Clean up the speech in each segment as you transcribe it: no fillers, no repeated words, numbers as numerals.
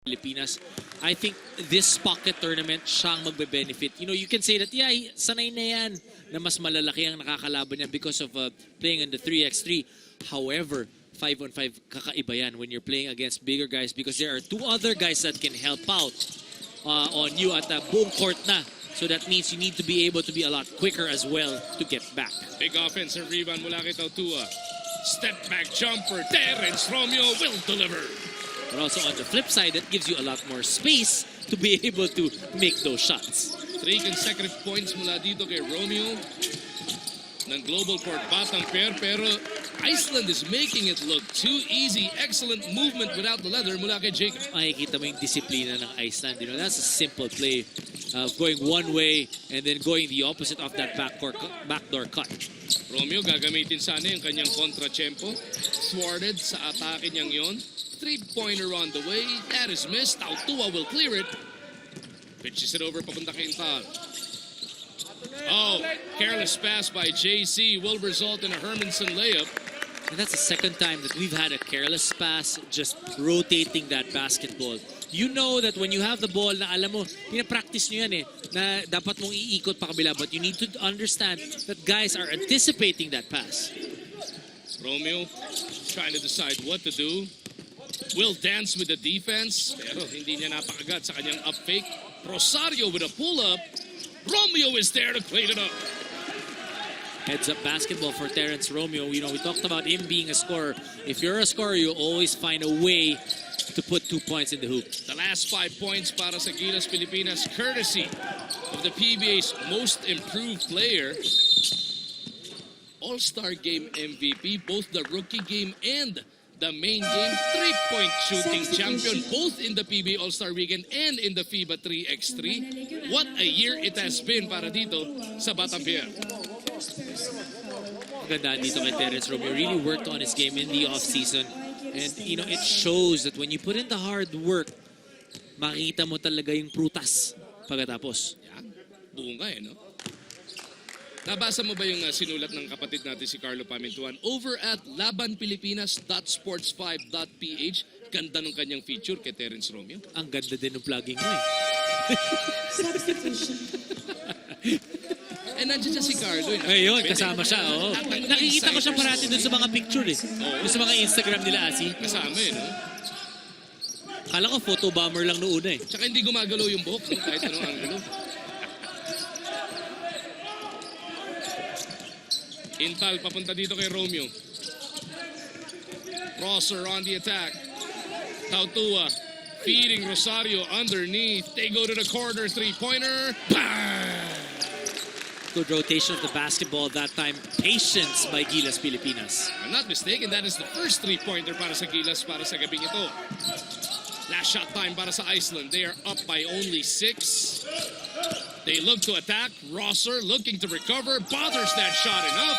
Pilipinas. I think this pocket tournament siyang magbe-benefit. You know, you can say that, yeah, sanay na yan na mas malalaki ang nakakalaban niya because of playing in the 3x3. However, 5-on-5 kakaiba yan when you're playing against bigger guys because there are two other guys that can help out on you at buong court na. So that means you need to be able to be a lot quicker as well to get back. Big offensive rebound mula kay Tautua. Step back jumper. Terrence Romeo will deliver. But also on the flip side, that gives you a lot more space to be able to make those shots. 3 consecutive points mula dito kay Romeo ng global court batang pair, pero Iceland is making it look too easy. Excellent movement without the leather mula kay Jacob. Makikita mo yung disiplina ng Iceland. You know, that's a simple play of going one way and then going the opposite of that backdoor cut. Romeo gagamitin sana yung kanyang kontra-tempo. Thwarted sa atake niyang yon. 3-pointer on the way. That is missed. Tautua will clear it. Pitches it over papunta kay Intal. Oh, careless pass by JC will result in a Hermanson layup. And that's the second time that we've had a careless pass just rotating that basketball. You know that when you have the ball na alam mo, pinapractice nyo yan na dapat mong iikot pa kabila. But you need to understand that guys are anticipating that pass. Romeo trying to decide what to do. Will dance with the defense, pero hindi niya napakagat sa kanyang up fake. Rosario with a pull-up. Romeo is there to clean it up. Heads-up basketball for Terrence Romeo. You know, we talked about him being a scorer. If you're a scorer, you always find a way to put 2 points in the hoop. The last 5 points para sa Gilas Pilipinas, courtesy of the PBA's most improved player. All-Star Game MVP, both the rookie game and the main game, 3-point shooting champion, both in the PBA All-Star Weekend and in the FIBA 3x3. What a year it has been para dito sa Batang Pierre. Ganda dito kay Terrence Romeo. Really worked on his game in the off-season. And, you know, it shows that when you put in the hard work, makikita mo talaga yung prutas pagkatapos. Yan, buong ka no? Nabasa mo ba yung sinulat ng kapatid natin si Carlo Pamintuan over at labanpilipinas.sports5.ph? Ganda ng kanyang feature kay Terrence Romeo. Ang ganda din ng plugging mo Eh, nandiyan siya si Carlo. Ayun, kasama siya. Oh. Nakikita ko siya parati dun sa mga picture Dun sa mga Instagram nila, Asi. Kasama no? Kala ko photo bomber lang noon Tsaka hindi gumagalaw yung buhok, no? Kahit anong angulo. Intal papunta dito kay Romeo. Rosser on the attack. Tautua feeding Rosario underneath. They go to the corner, 3-pointer. Bang! Good rotation of the basketball that time. Patience by Gilas Pilipinas. I'm not mistaken, that is the first 3-pointer para sa Gilas para sa gabing ito. Last shot time para sa Iceland. They are up by only 6. They look to attack. Rosser looking to recover. Bothers that shot enough.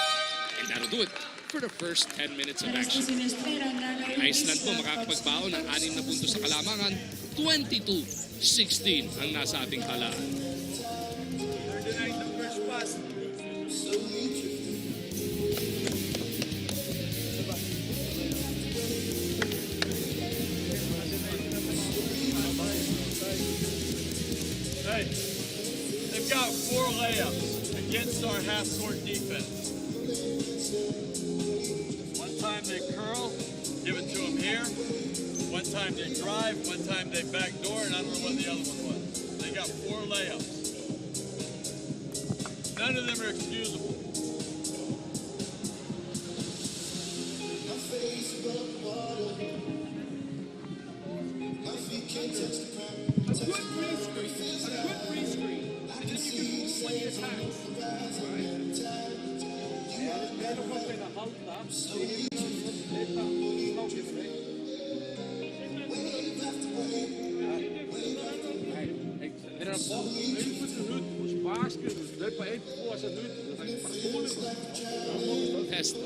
And that'll do it for the first 10 minutes of action. Iceland po makakapagbaon ng 6 na puntos sa kalamangan. 22-16 ang nasa ating talaan. Hey, they've got 4 layups against our half-court defense. One time they curl, give it to them here. One time they drive, one time they backdoor, and I don't know what the other one was. They got 4 layups. None of them are excusable.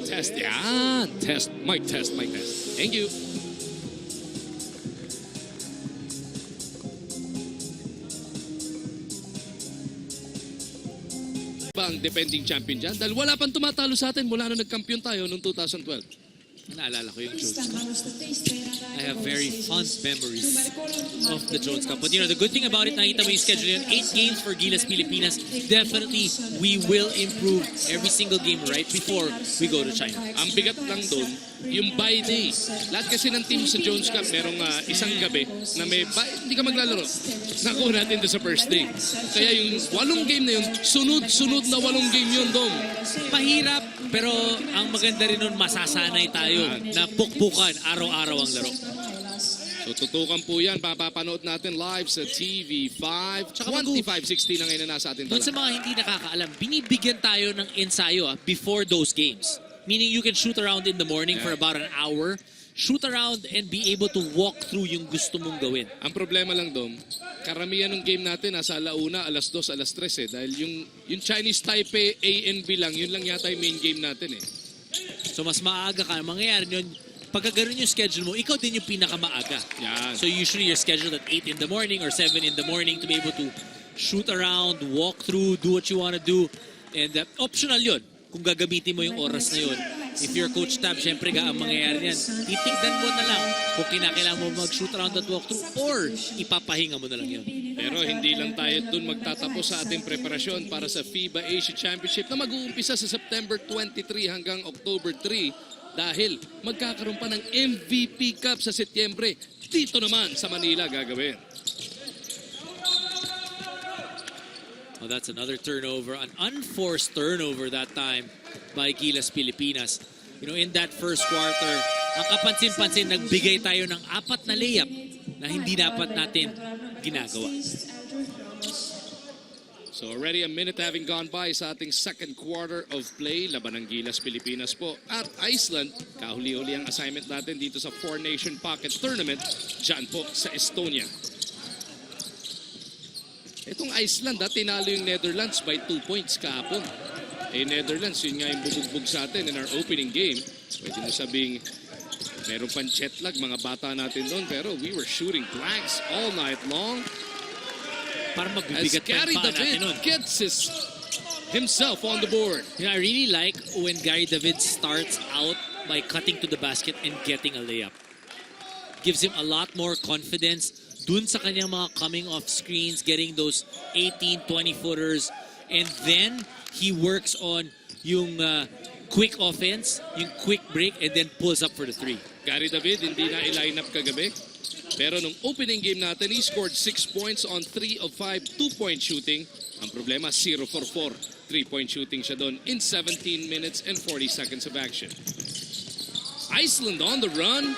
Test. Yan. Test. Mic test. Thank you. Bang defending champion dyan? Dahil wala pang tumatalo sa atin mula na nagkampiyon tayo noong 2012. Naalala ko yung Jones Cup. I have very fond memories of the Jones Cup. But you know, the good thing about it, nakita mo yung schedule yun, 8 games for Gilas Pilipinas. Definitely, we will improve every single game right before we go to China. Ang bigat lang doon, yung bye day. Lahat kasi ng team sa Jones Cup, merong isang gabi na may bye, hindi ka maglalaro. Nakuha natin doon sa first day. Kaya yung 8 game na yun, sunod-sunod na 8 game yun, Dom. Mahirap, pero ang maganda rin nun, masasanay tayo na pukpukan araw-araw ang laro. So tutukan po yan, papapanood natin live sa TV5. 25-16 na ngayon na nasa atin. Doon sa mga hindi nakakaalam, binibigyan tayo ng ensayo before those games. Meaning you can shoot around in the morning for about an hour, shoot around and be able to walk through yung gusto mong gawin. Ang problema lang, Dom, karamihan ng game natin nasa alauna, alas 2, alas 3 Dahil yung Chinese Taipei A and B lang, yun lang yata yung main game natin eh. So mas maaga ka. Mangyayari yun, pagka ganun yung schedule mo, ikaw din yung pinakamaaga. Yan. So usually you're scheduled at 8 in the morning or 7 in the morning to be able to shoot around, walk through, do what you want to do. And optional yun. Kung gagamitin mo yung oras na yun. If you're Coach Tab, syempre ang mangyayari yan, titignan mo na lang kung kinakailangan mo mag-shoot around at walk through or ipapahinga mo na lang yun. Pero hindi lang tayo dun magtatapos sa ating preparasyon para sa FIBA Asia Championship na mag-uumpisa sa September 23 hanggang October 3 dahil magkakaroon pa ng MVP Cup sa Setyembre. Dito naman sa Manila gagawin. Well, that's another turnover, an unforced turnover that time by Gilas Pilipinas. You know, in that first quarter, ang kapansin-pansin, nagbigay tayo ng 4 na layup na hindi dapat natin ginagawa. So already a minute having gone by sa ating second quarter of play. Laban ng Gilas Pilipinas po at Iceland. Kahuli-huli ang assignment natin dito sa 4-Nation Pocket Tournament dyan po sa Estonia. Itong Iceland, tinalo yung Netherlands by 2 points kahapon. Netherlands, yun nga yung bubugbog sa atin in our opening game. Pwede na sabing meron pang jet lag, mga bata natin doon. Pero we were shooting blanks all night long. Para As magbibigat pa Gary yung paa natin David nun. gets himself on the board. You know, I really like when Gary David starts out by cutting to the basket and getting a layup. Gives him a lot more confidence dun sa kanyang mga coming off screens, getting those 18, 20-footers. And then, he works on yung quick offense, yung quick break, and then pulls up for the 3. Gary David, hindi na i-line up kagabi. Pero nung opening game natin, he scored 6 points on 3 of 5 2-point shooting. Ang problema, 0 for 4. 3-point shooting siya doon in 17 minutes and 40 seconds of action. Iceland on the run.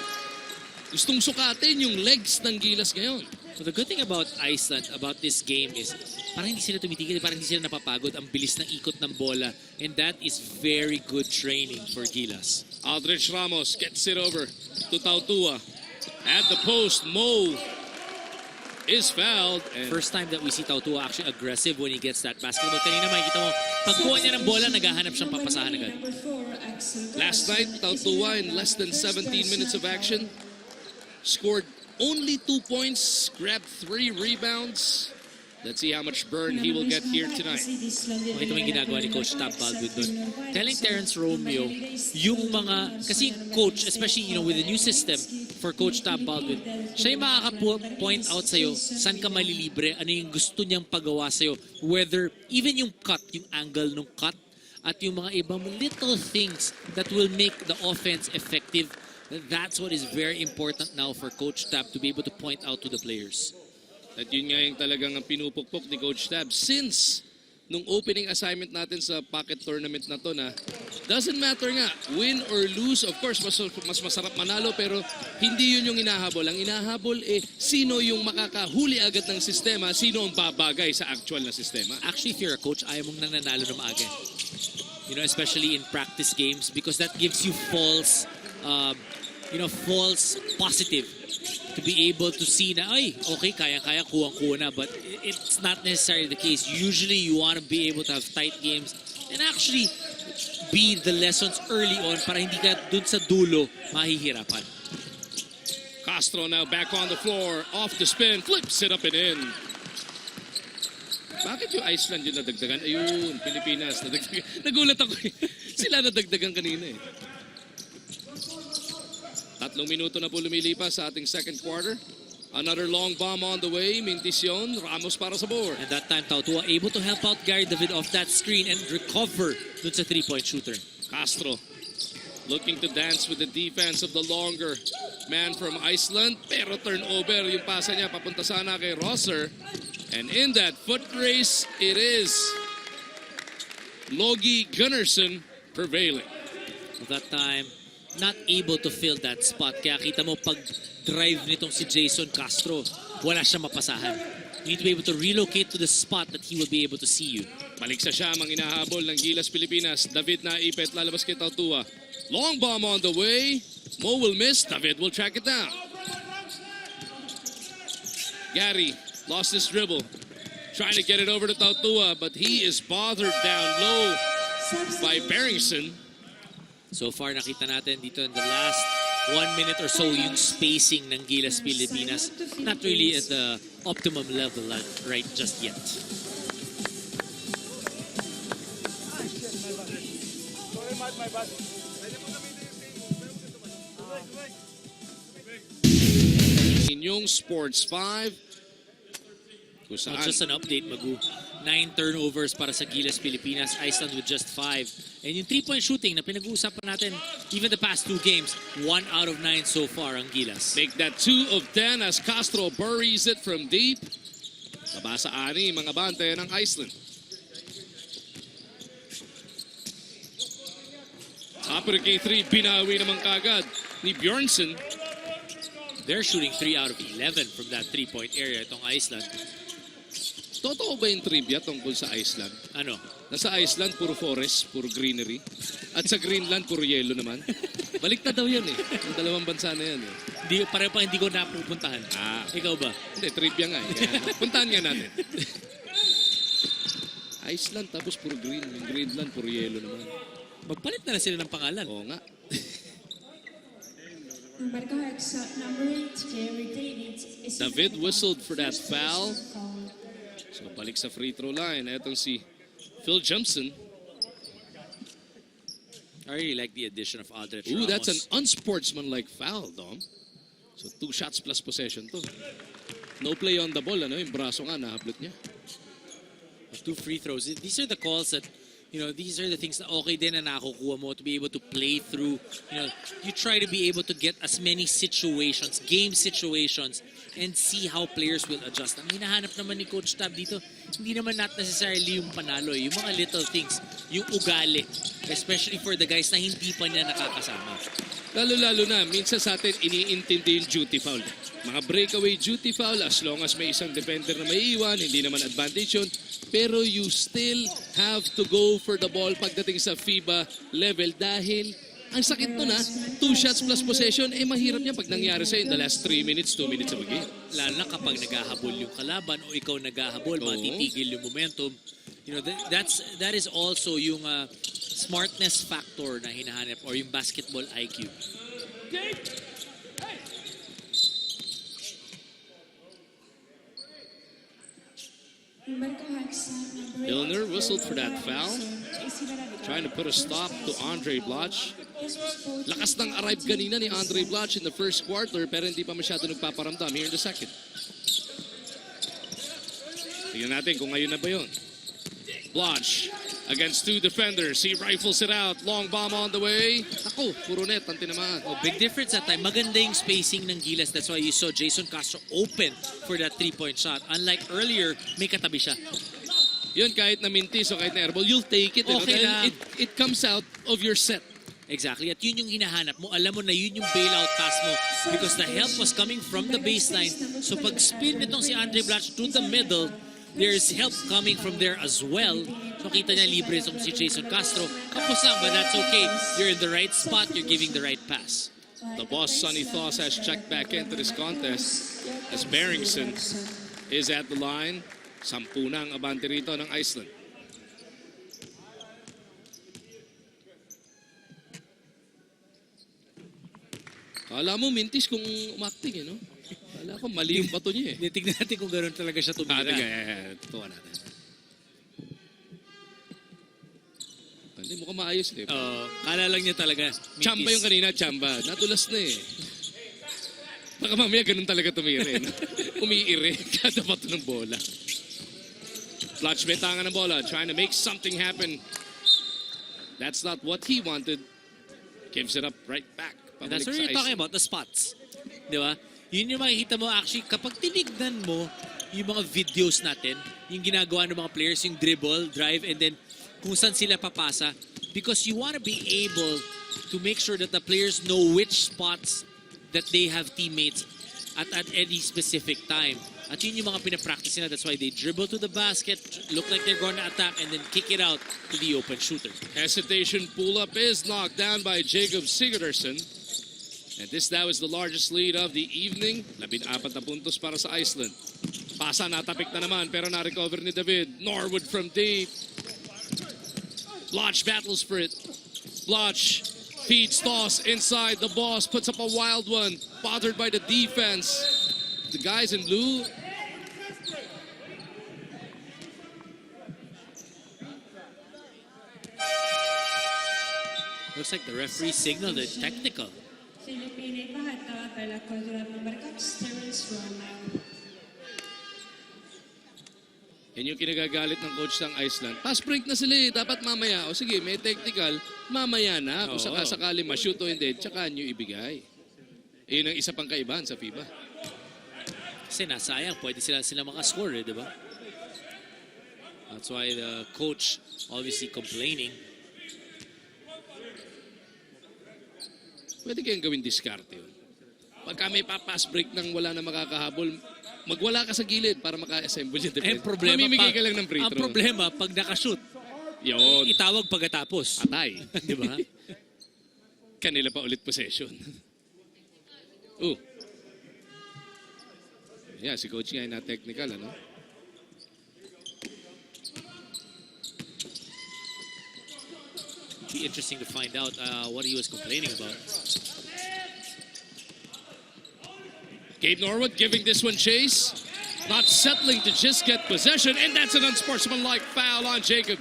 Gustong sukatin yung legs ng Gilas ngayon. So the good thing about Iceland, about this game is parang hindi sila tumitigil, parang hindi sila napapagod. Ang bilis ng ikot ng bola. And that is very good training for Gilas. Aldrich Ramos gets it over to Tautua. At the post, Mo is fouled. And First time that we see Tautua actually aggressive when he gets that basketball. Kanina makikita mo, pagkuha niya ng bola, naghahanap siyang papasahan agad. last night, Tautua in less than 17 minutes of action scored only 2 points, grabbed 3 rebounds. Let's see how much burn he will get here tonight. Makita mo yung ginagawa ni Coach Tab Baldwin doon. Telling Terrence Romeo, yung mga, kasi coach, especially you know, with the new system for Coach Tab Baldwin, siya yung makaka-point out sa'yo, saan ka malilibre, ano yung gusto niyang pagawa sa'yo, whether, even yung cut, yung angle ng cut, at yung mga ibang little things that will make the offense effective. That's what is very important now for Coach Tab to be able to point out to the players. At yun nga yung talagang pinupukpok ni Coach Tab since nung opening assignment natin sa pocket tournament na to na doesn't matter nga, win or lose, of course, mas masarap manalo pero hindi yun yung inahabol. Ang inahabol sino yung makakahuli agad ng sistema, sino ang babagay sa actual na sistema. Actually, if you're a coach, ayaw mong nananalo na maaga. You know, especially in practice games because that gives you false positive to be able to see na, ay, okay, kaya-kaya, kuwang-kuwa na. But it's not necessarily the case. Usually, you want to be able to have tight games and actually be the lessons early on para hindi ka dun sa dulo mahihirapan. Castro now back on the floor, off the spin, flips it up and in. Bakit yung Iceland yung nadagdagan? Ayun, Pilipinas, nadagdagan. Nagulat ako. Sila nadagdagan kanina 3 minuto na po lumilipas sa ating second quarter. Another long bomb on the way. Mintis yun. Ramos para sa board. And that time, Tautua able to help out Gary David off that screen and recover dun sa 3-point shooter. Castro looking to dance with the defense of the longer man from Iceland. Pero turnover yung pasa niya papunta sana kay Rosser. And in that foot race, it is Logie Gunnarsson prevailing. At that time, not able to fill that spot. Kaya kita mo pag drive nitong si Jason Castro, wala siya mapasahan. You need to be able to relocate to the spot that he will be able to see you. Balik sa Siam ang inahabol ng Gilas Pilipinas. David na ipet, lalabas kay Tautua. Long bomb on the way. Mo will miss. David will track it down. Gary lost his dribble. Trying to get it over to Tautua, but he is bothered down low by Barrington. So far, nakita natin dito in the last 1 minute or so yung spacing ng Gilas Pilipinas. Not really at the optimum level right just yet. Inyong Sports 5. Kung saan, Just an update, Magu. 9 turnovers para sa Gilas Pilipinas. Iceland with just 5. And yung 3-point shooting na pinag-uusapan natin, even the past 2 games, 1 out of 9 so far ang Gilas. make that 2 of 10 as Castro buries it from deep. Tabasa ani mga bante ng Iceland. Upper K3, binawi naman kagad ni Bjornsson. They're shooting 3 out of 11 from that 3-point area itong Iceland. Totoo ba yung trivia tungkol sa Iceland? Ano? Nasa Iceland, puro forest, puro greenery. At sa Greenland, puro yelo naman. Baliktad daw yan eh. Ang dalawang bansa na yan eh. Pareho pa hindi ko napupuntahan. Ikaw ba? Hindi, trivia nga eh. Kaya, puntahan nga natin. Iceland, tapos puro green. Yung Greenland, puro yelo naman. Magpalit na sila ng pangalan. Oo nga. David whistled for that foul. So balik sa free throw line. Etong si Phil Johnson. I really like the addition of Aldrich Ooh, Ramos. that's an unsportsmanlike foul, Dom. So 2 shots plus possession to. No play on the ball, ano? Yung braso nga, nahablot niya. 2 free throws. These are the calls that, these are the things na okay din na nakukuha mo to be able to play through. You try to be able to get as many situations, game situations, and see how players will adjust. Ang hinahanap naman ni Coach Tab dito, hindi naman not necessarily yung panalo, yung mga little things, yung ugali, especially for the guys na hindi pa niya nakakasama. Lalo-lalo na, minsan sa atin iniintindi yung duty foul. Mga breakaway duty foul, as long as may isang defender na may iwan, hindi naman advantage yun. Pero you still have to go for the ball pagdating sa FIBA level dahil ang sakit nun 2 shots plus possession, mahirap niya pag nangyari sa'yo in the last 3 minutes, 2 minutes of a game. Lalo na kapag naghahabol yung kalaban o ikaw naghahabol, matitigil yung momentum. That is also yung smartness factor na hinahanap or yung basketball IQ. Milner whistled for that foul. Trying to put a stop to Andre Bloch. Lakas ng arrive kanina ni Andre Bloch in the first quarter pero hindi pa masyado nagpaparamdam here in the second. Tingnan natin kung ngayon na ba yun. Bloch against 2 defenders. He rifles it out. Long bomb on the way. Ako, puro net ang tinamaan. Big difference that time. Maganda yung spacing ng Gilas. That's why you saw Jason Castro open for that 3-point shot. Unlike earlier, may katabi siya. Yun, kahit na mintis o kahit na airball, you'll take it. Okay lang. It comes out of your set. Exactly. At yun yung hinahanap mo. Alam mo na yun yung bailout pass mo because the help was coming from the baseline. So pag spin nitong si Andre Bloch to the middle, there's help coming from there as well. So kita niya libre itong si Jason Castro. Kapos lang, but that's okay. You're in the right spot. You're giving the right pass. The boss, Sonny Thoss, has checked back into this contest as Barrington is at the line. 10 na ang abante rito ng Iceland. Kala mo mintis kung umakting no? Kala ko mali yung bato niya Tignan natin kung gano'n talaga siya tumira. Totoo natin. Hindi mo ka maayos Kala lang niya talaga. Chamba yung kanina, chamba. Nadulas na Baka mamaya ganun talaga tumira. No? Umiire kada bato ng bola. Blotch may tanga ng bola, trying to make something happen. That's not what he wanted. Gives it up right back. And that's what you're talking about, the spots. Di ba? Yun yung makikita mo actually, kapag tinignan mo yung mga videos natin, yung ginagawa ng mga players, yung dribble, drive, and then kung saan sila papasa. Because you want to be able to make sure that the players know which spots that they have teammates at any specific time. At yun yung mga pinapractice nila. That's why they dribble to the basket, look like they're going to attack, and then kick it out to the open shooter. Hesitation pull-up is knocked down by Jacob Sigurdsson. And this now is the largest lead of the evening. 14 na puntos para sa Iceland. Pasa, natapik na naman, pero na-recover ni David. Norwood from deep. Blotch battles for it. Blotch feeds toss inside. The boss puts up a wild one. Bothered by the defense. The guys in blue. Looks like the referee signaled it technical. Filipine pahat pala kontra number 2, Terrence Romeo. Yan yung kinagagalit ng coach ng Iceland. Pass break na sila eh. Dapat mamaya. O sige, may technical. Mamaya na. Kung sakali ma-shoot o hindi, tsaka nyo ibigay. Yun ang isa pang kaibahan sa FIBA. Kasi nasayang, pwede sila makascore, di ba? That's why the coach obviously complaining. Pwede kayong gawin diskarte yun. Pagka may pass break nang wala na makakahabol, magwala ka sa gilid para maka-assemble yung defense. Mamimigay ka lang ng free throw. Ang problema, pag nakashoot, yun. itawag pagkatapos. Atay. Di ba? Kanila pa ulit possession. Oh. Yeah, si coach nga na technical, ano? Be interesting to find out what he was complaining about. Gabe Norwood giving this one chase. Not settling to just get possession. And that's an unsportsmanlike foul on Jacob.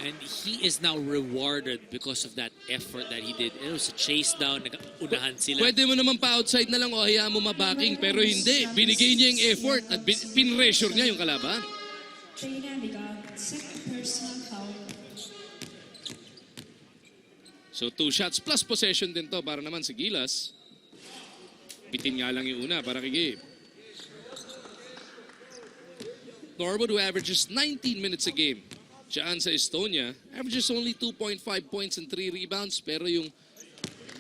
And he is now rewarded because of that effort that he did. It was a chase down. Nag-unahan sila. Pwede mo naman pa-outside na lang o hayaan mo mabaking. Pero hindi. Binigay niya yung effort at pin-pressure niya yung kalaban. Second personal foul. So 2 shots plus possession din to para naman sa Gilas. Bitin nga lang yung una para kay Gabe. Norwood, who averages 19 minutes a game dyan sa Estonia, averages only 2.5 points and 3 rebounds. Pero yung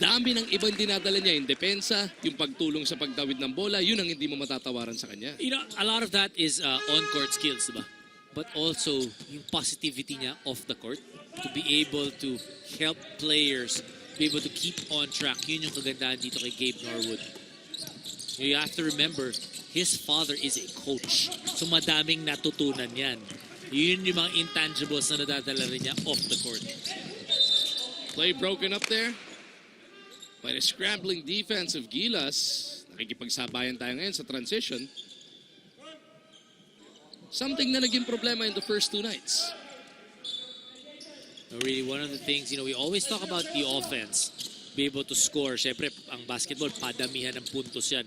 dami ng ibang dinadala niya, yung depensa, yung pagtulong sa pagtawid ng bola, yun ang hindi mo matatawaran sa kanya. You know, a lot of that is on-court skills, diba? But also, yung positivity niya off the court to be able to help players be able to keep on track. Yun yung kagandahan dito kay Gabe Norwood. You have to remember, his father is a coach. So madaming natutunan yan. Yun yung mga intangibles na nadadala rin niya off the court. Play broken up there by the scrambling defense of Gilas. Nakikipagsabayan tayo ngayon sa transition. Something na naging problema in the first 2 nights. Really, one of the things, you know, we always talk about the offense. Be able to score. Siyempre, ang basketball, padamihan ng puntos yan.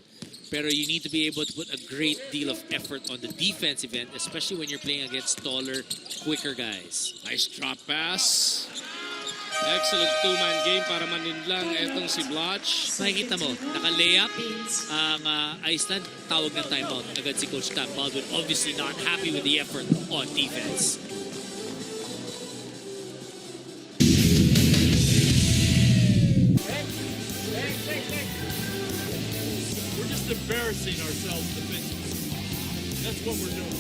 Pero you need to be able to put a great deal of effort on the defensive end, especially when you're playing against taller, quicker guys. Nice drop pass. Excellent 2-man game para maninlang etong si Blotch. Makikita mo, naka-layup ang Iceland, tawag ng timeout. Agad si Coach Tam Baldwin, obviously not happy with the effort on defense. We're just embarrassing ourselves defensively. That's what we're doing.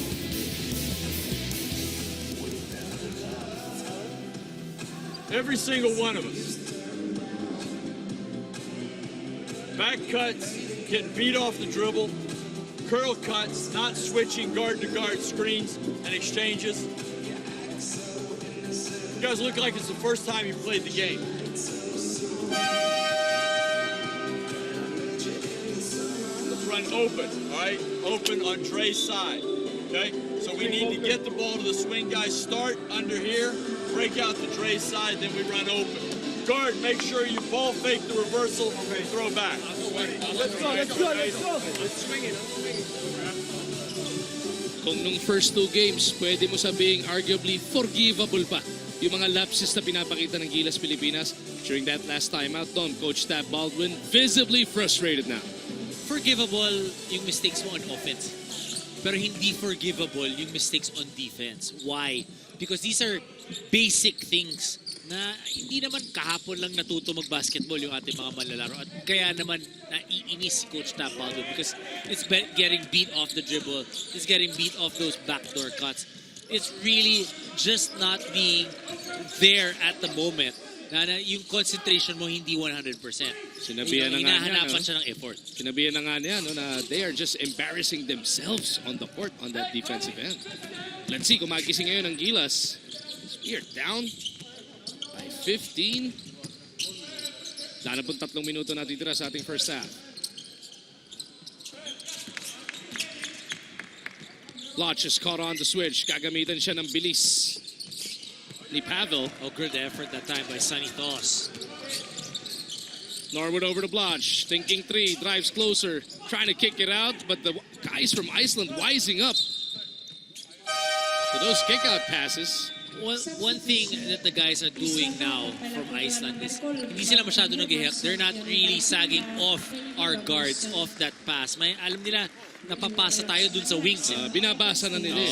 Every single one of us. Back cuts, getting beat off the dribble, curl cuts, not switching guard-to-guard screens and exchanges. You guys look like it's the first time you played the game. Let's run open, all right? Open on Dre's side, okay? So we need to get the ball to the swing guys, start under here, break out to Dre's side, then we run open. guard, make sure you ball fake the reversal and throw back. Let's go. Let's swing it. Kung nung first two games, pwede mo sabing arguably forgivable pa yung mga lapses na pinapakita ng Gilas Pilipinas. During that last time out doon, Coach Tab Baldwin visibly frustrated now. Forgivable yung mistakes mo on offense. Pero hindi forgivable yung mistakes on defense. Why? Because these are basic things na hindi naman kahapon lang natuto mag-basketball yung ating mga manlalaro. At kaya naman naiinis si Coach Tab Baldwin because it's getting beat off the dribble. It's getting beat off those backdoor cuts. It's really just not being there at the moment. Na yung concentration mo hindi 100%. Sinabihan na nga niya, hinahanapan siya ng effort. Sinabihan na nga niya na they are just embarrassing themselves on the court on that defensive end. Let's see kung magising ngayon ng Gilas. We are down by 15. Wala na pong 3 minuto natitira sa ating first half. Lodge is caught on the switch. Gagamitan siya ng bilis ni Pavel. Oh, good effort that time by Sonny Thos. Norwood over to Blotch. Thinking three. Drives closer. Trying to kick it out. But the guys from Iceland wising up to those kick-out passes. One thing that the guys are doing now from Iceland is hindi sila masyado nag-help. They're not really sagging off our guards, off that pass. May alam nila, napapasa tayo dun sa wings. Binabasa na nila.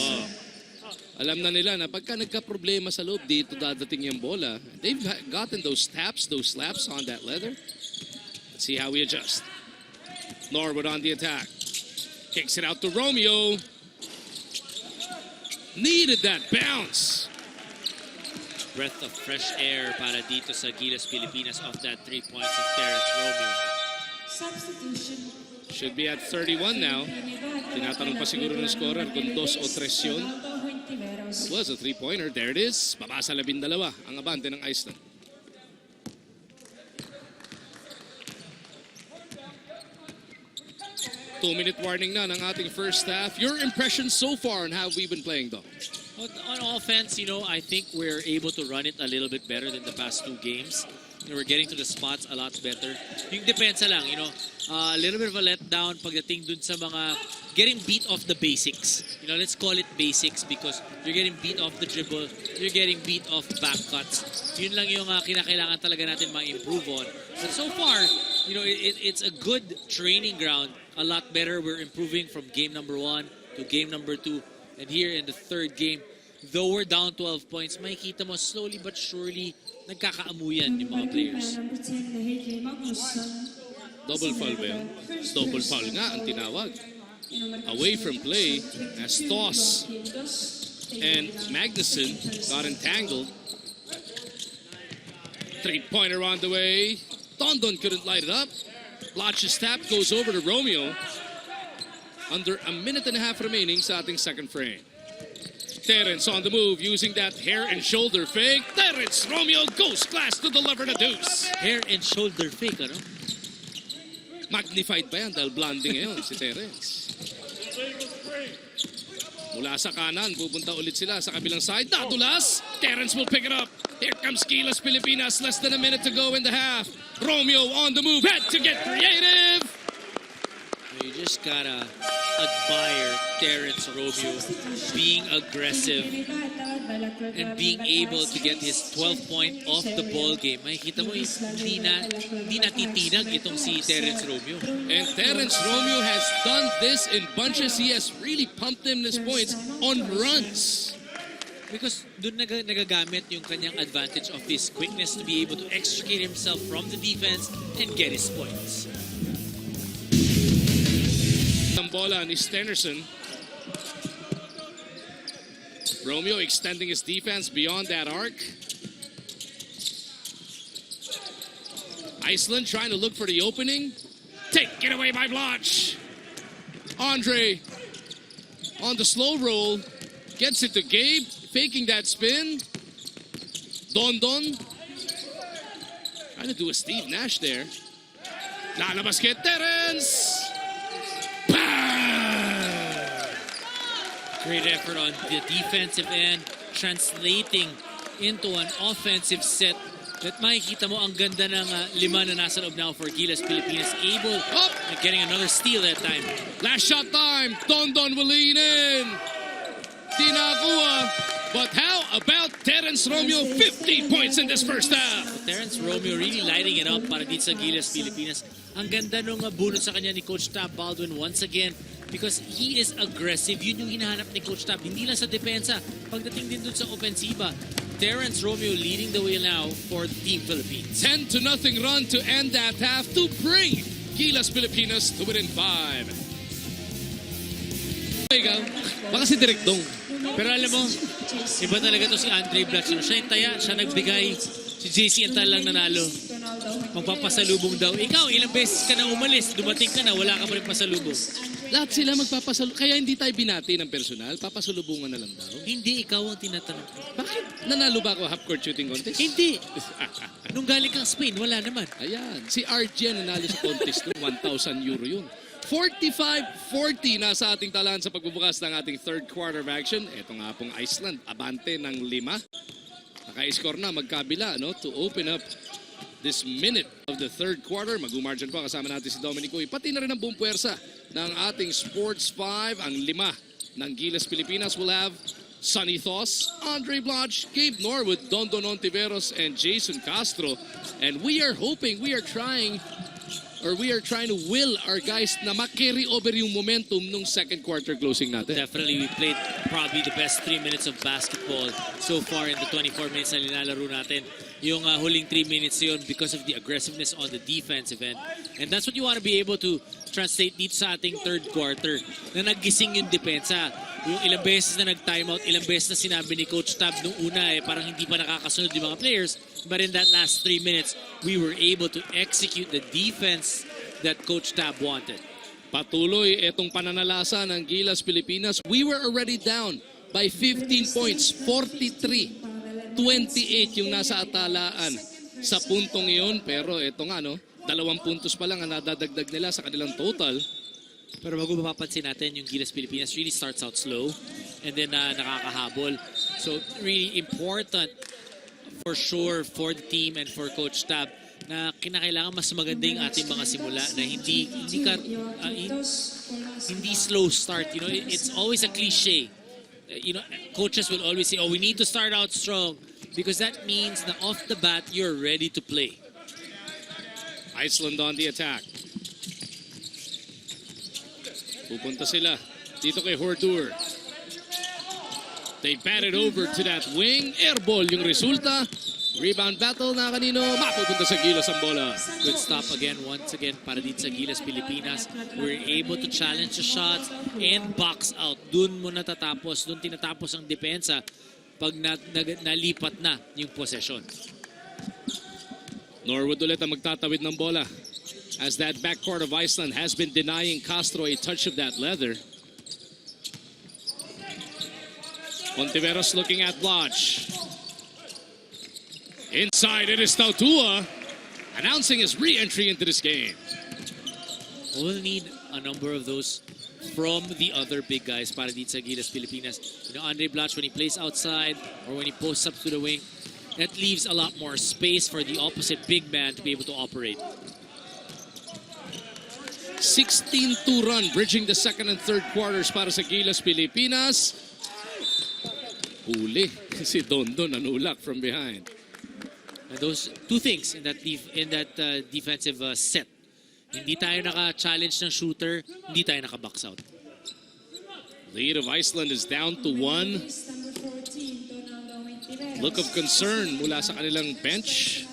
Alam na nila na pagka nagka-problema sa loob, dito dadating yung bola. They've gotten those taps, those slaps on that leather. Let's see how we adjust. Norwood on the attack. Kicks it out to Romeo. Needed that bounce. Breath of fresh air para dito sa Gilas Pilipinas off that 3 points of Terrence Romeo. Substitution. Should be at 31 now. Tinatanong pa siguro ng scorer kung 2 o 3 yun. It was a 3-pointer. There it is. Baba sa 12 ang abante ng Iceland. Two-minute warning na ng ating first half. Your impressions so far on how we've been playing though? On offense, I think we're able to run it a little bit better than the past 2 games. We're getting to the spots a lot better. Yung depensa lang, a little bit of a letdown pagdating dun sa mga getting beat off the basics. Let's call it basics because you're getting beat off the dribble, you're getting beat off back cuts. Yun lang yung kinakailangan talaga natin ma-improve on. But so far, it's a good training ground. A lot better. We're improving from game number 1 to game number 2. And here in the 3rd game, though we're down 12 points, makikita mo slowly but surely nagkakaamuyan yung mga players. Double foul ba yun? Double foul nga ang tinawag. Away from play as Thos and Magnuson got entangled. 3-pointer on the way. Dondon couldn't light it up. Lodge's tap goes over to Romeo. Under a minute and a half remaining sa ating second frame. Terrence on the move using that hair and shoulder fake. Terrence Romeo goes glass to deliver the deuce. Hair and shoulder fake, Magnified pa yan dahil blonding ngayon si Terrence. Mula sa kanan, pupunta ulit sila sa kabilang side. Dadulas! Terrence will pick it up. Here comes Gilas Pilipinas. Less than a minute to go in the half. Romeo on the move. Had to get creative. You just gotta admire Terrence Romeo being aggressive and being able to get his 12th point off the ball game. Makikita mo, hindi natitinag itong si Terrence Romeo. And Terrence Romeo has done this in bunches. He has really pumped in his points on runs. Because doon nagagamit yung kanyang advantage of his quickness to be able to extricate himself from the defense and get his points. Bola ni Stenerson. Romeo extending his defense beyond that arc. Iceland trying to look for the opening. Take it away by Blotch. Andre on the slow roll. Gets it to Gabe. Faking that spin. Dondon. Trying to do a Steve Nash there. Lalabas kay Terrence. Great effort on the defensive end, translating into an offensive set At makikita mo ang ganda ng lima na nasa loob now for Gilas Pilipinas. Able getting another steal that time. Last shot time. Dondon will lean in. Tinakuha. But how about Terrence Romeo? 50 points in this first half. Terrence Romeo really lighting it up para dito sa Gilas Pilipinas. Ang ganda nung bunot sa kanya ni Coach Tab Baldwin once again because he is aggressive. Yun yung hinahanap ni Coach Tab. Hindi lang sa depensa. Pagdating din dun sa ofensiba. Terrence Romeo leading the way now for Team Philippines. 10-0 run to end that half to bring Gilas Pilipinas to within 5. Ikaw, baka si Direk Dong. Pero alam mo, iba talaga to si Andre Blatch. Siya yung taya, siya nagbigay. Si JC Antal lang nanalo. Magpapasalubong daw. Ikaw, ilang beses ka na umalis, dumating ka na, wala ka pa rin pasalubong. Lahat sila magpapasalubong. Kaya hindi tayo binati ng personal. Papasalubungan na lang daw. Hindi, ikaw ang tinatanong ko. Bakit? Nanalo ba ako half-court shooting contest? Hindi. Nung galing kang Spain, wala naman. Ayan. Si RG nanalo sa contest no? 1,000 euro yun. 45-40 na sa ating talaan sa pagbubukas ng ating third quarter of action. Ito nga pong Iceland. Abante ng 5. Naka-score na magkabila no? To open up this minute of the third quarter. Mag-umargin po kasama natin si Dominic Uy. Pati na rin ang buong puwersa ng ating Sports 5. Ang 5 ng Gilas Pilipinas will have Sonny Thos, Andre Blanche, Gabe Norwood, Dondon Ontiveros, and Jason Castro. And we are hoping, we are trying to will our guys na makarry over yung momentum nung second quarter closing natin. Definitely, we played probably the best 3 minutes of basketball so far in the 24 minutes na linalaro natin. Yung huling 3 minutes yun because of the aggressiveness on the defensive end. And that's what you want to be able to translate dito sa ating third quarter na naggising yung depensa. Yung ilang beses na nag-timeout, ilang beses na sinabi ni Coach Tab nung una parang hindi pa nakakasunod yung mga players. But in that last 3 minutes, we were able to execute the defense that Coach Tab wanted. Patuloy itong pananalasa ng Gilas Pilipinas. We were already down by 15 points, 43-28 yung nasa atalaan sa puntong iyon. Pero ito nga, 2 puntos pa lang ang nadadagdag nila sa kanilang total. Pero bago mapapansin natin, yung Gilas Pilipinas really starts out slow and then nakakahabol. So really important for sure for the team and for Coach Tab na kinakailangan mas maganda yung ating mga simula na hindi slow start. You know, it's always a cliche. You know, coaches will always say, "Oh, we need to start out strong," because that means that off the bat you're ready to play. Iceland on the attack. Pupunta sila dito kay Hordur. They batted over to that wing. Airball yung resulta. Rebound battle na kanino. Mapupunta sa Gilas ang bola. Good stop again, once again, para dito sa Gilas Pilipinas. We're able to challenge the shots and box out. Doon mo natatapos. Doon tinatapos ang depensa pag nalipat na yung possession. Norwood ulit ang magtatawid ng bola. As that backcourt of Iceland has been denying Castro a touch of that leather. Ontiveros looking at Blanche. Inside, it is Tautua announcing his re-entry into this game. We'll need a number of those from the other big guys para dito sa Gilas Pilipinas. You know, Andre Blanche, when he plays outside or when he posts up to the wing, that leaves a lot more space for the opposite big man to be able to operate. 16-2 run, bridging the second and third quarters para sa Gilas Pilipinas. Huli si Dondon nanulak from behind. And those two things in that defensive set. Hindi tayo naka-challenge ng shooter, hindi tayo naka-box out. Lead of Iceland is down to 1. Look of concern mula sa kanilang bench.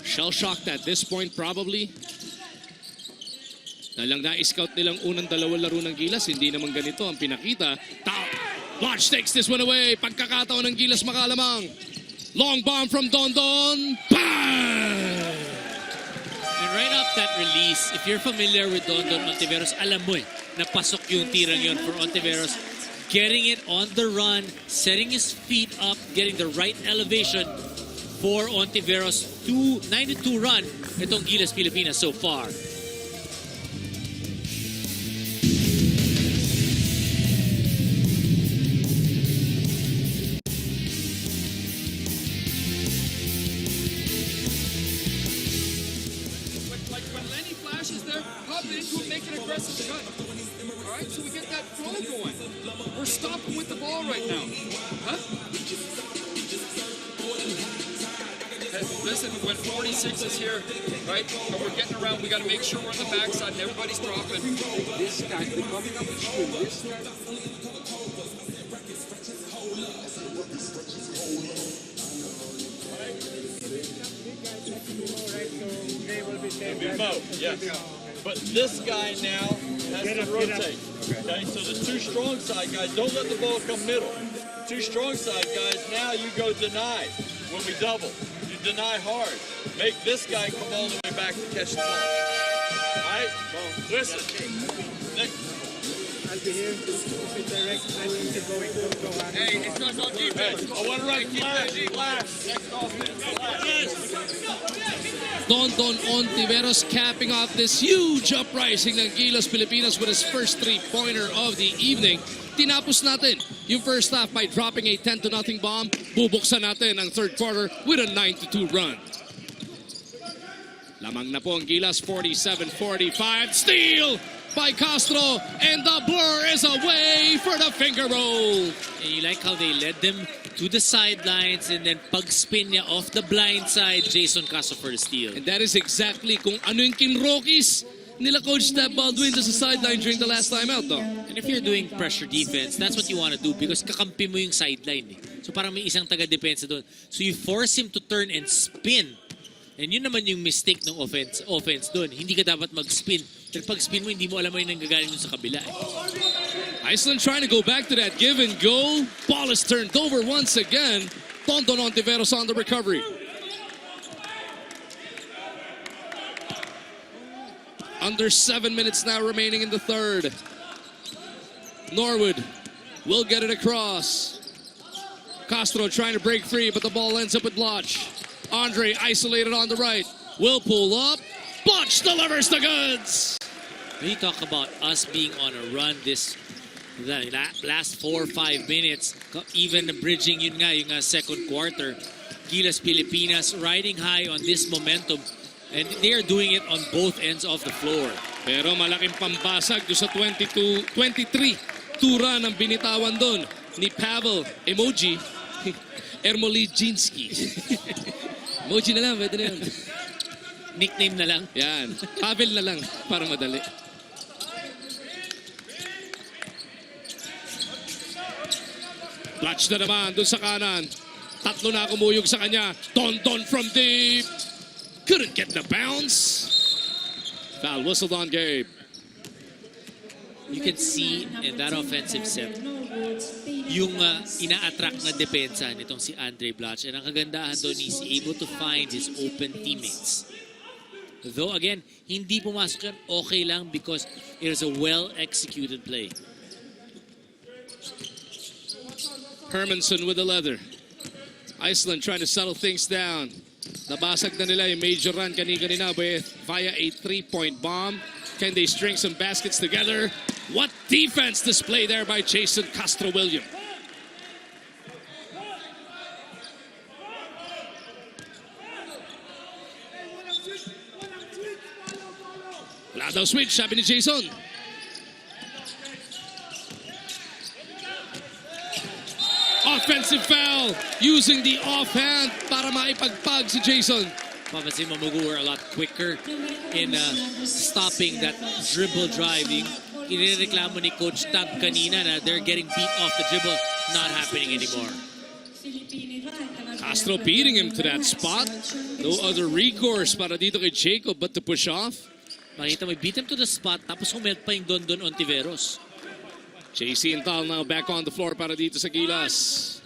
Shell-shocked at this point probably. Nalang na-scout nilang unang dalawang laro ng Gilas, hindi naman ganito ang pinakita. Blanche takes this one away. Pagkakataon ng Gilas makalamang. Long bomb from Dondon. Bang! And right up that release, if you're familiar with Dondon Ontiveros, alam mo napasok yung tirang yun for Ontiveros. Getting it on the run, setting his feet up, getting the right elevation for Ontiveros. 9-2 run itong Gilas Pilipinas so far. or stop him with the ball right now. Huh? Listen, when 46 is here, right, and we're getting around, we got to make sure we're on the backside and everybody's dropping. This guy, they're coming up with screen. This guy. Mo, yes. But this guy now has to rotate. Okay, so the two strong side guys, don't let the ball come middle. Two strong side guys, now you go deny when we double. You deny hard. Make this guy come all the way back to catch the ball. All right? Listen. Nick. I'll be here. If it's direct, I need to go on. Hey, it's not on defense. I want to run flash. Next offense. Don Ontiveros capping off this huge uprising ng Gilas Pilipinas with his first three-pointer of the evening. Tinapos natin yung first half by dropping a 10-0 bomb. Bubuksan natin ang third quarter with a 9-2 run. Lamang na po ang Gilas, 47-45. Steal by Castro, and the blur is away for the finger roll. And you like how they led them to the sidelines and then pag-spin niya off the blind side, Jason Castro for the steal. And that is exactly kung ano yung kinrokis nila Coach Tab Baldwin sa sideline during the last time out, though. And if you're doing pressure defense, that's what you want to do because kakampi mo yung sideline. So parang may isang taga-depensa doon. So you force him to turn and spin. And yun naman yung mistake ng offense doon. Hindi ka dapat mag-spin. Pero pag spin mo, hindi mo alam mo yung nanggagaling doon sa kabila. Iceland trying to go back to that give and go. Ball is turned over once again. Don Ontiveros on the recovery. Under 7 minutes now remaining in the third. Norwood will get it across. Castro trying to break free, but the ball ends up with Bloch. Andre isolated on the right. Will pull up. Bloch delivers the goods. When you talk about us being on a run this last 4 or 5 minutes, even bridging yun nga, yung second quarter, Gilas Pilipinas riding high on this momentum, and they are doing it on both ends of the floor. Pero malaking pambasag doon sa 23 tura ng binitawan doon ni Pavel Emoji Ermoliginski. Emoji na lang, pwede na yan. Nickname na lang. Yan. Pavel na lang para madali. Clutch na naman doon sa kanan. Tatlo na kumuyog sa kanya. Don from deep. Couldn't get the bounce. Foul whistled on Gabe. You can see in that offensive set yung ina-attract na depensa nitong si Andre Bloch. And ang kagandahan doon, he's able to find his open teammates. Though again, hindi pumasok yan, okay lang because it is a well-executed play. Hermanson with the leather. Iceland trying to settle things down. Nabasag na nila yung major run kanina via a 3-point bomb. Can they string some baskets together? What defense display there by Jason Castro-William. Wala daw switch, sabi ni Jason. Offensive foul using the offhand para maipagpag si Jason. Papansin mo, Mugu were a lot quicker in stopping that dribble driving. Inireklamo ni Coach Tab kanina na they're getting beat off the dribble. Not happening anymore. Castro beating him to that spot. No other recourse para dito kay Jacob but to push off. Makita mo, beat him to the spot tapos humelt pa yung Don Ontiveros. JC and Tal now back on the floor para dito sa Gilas.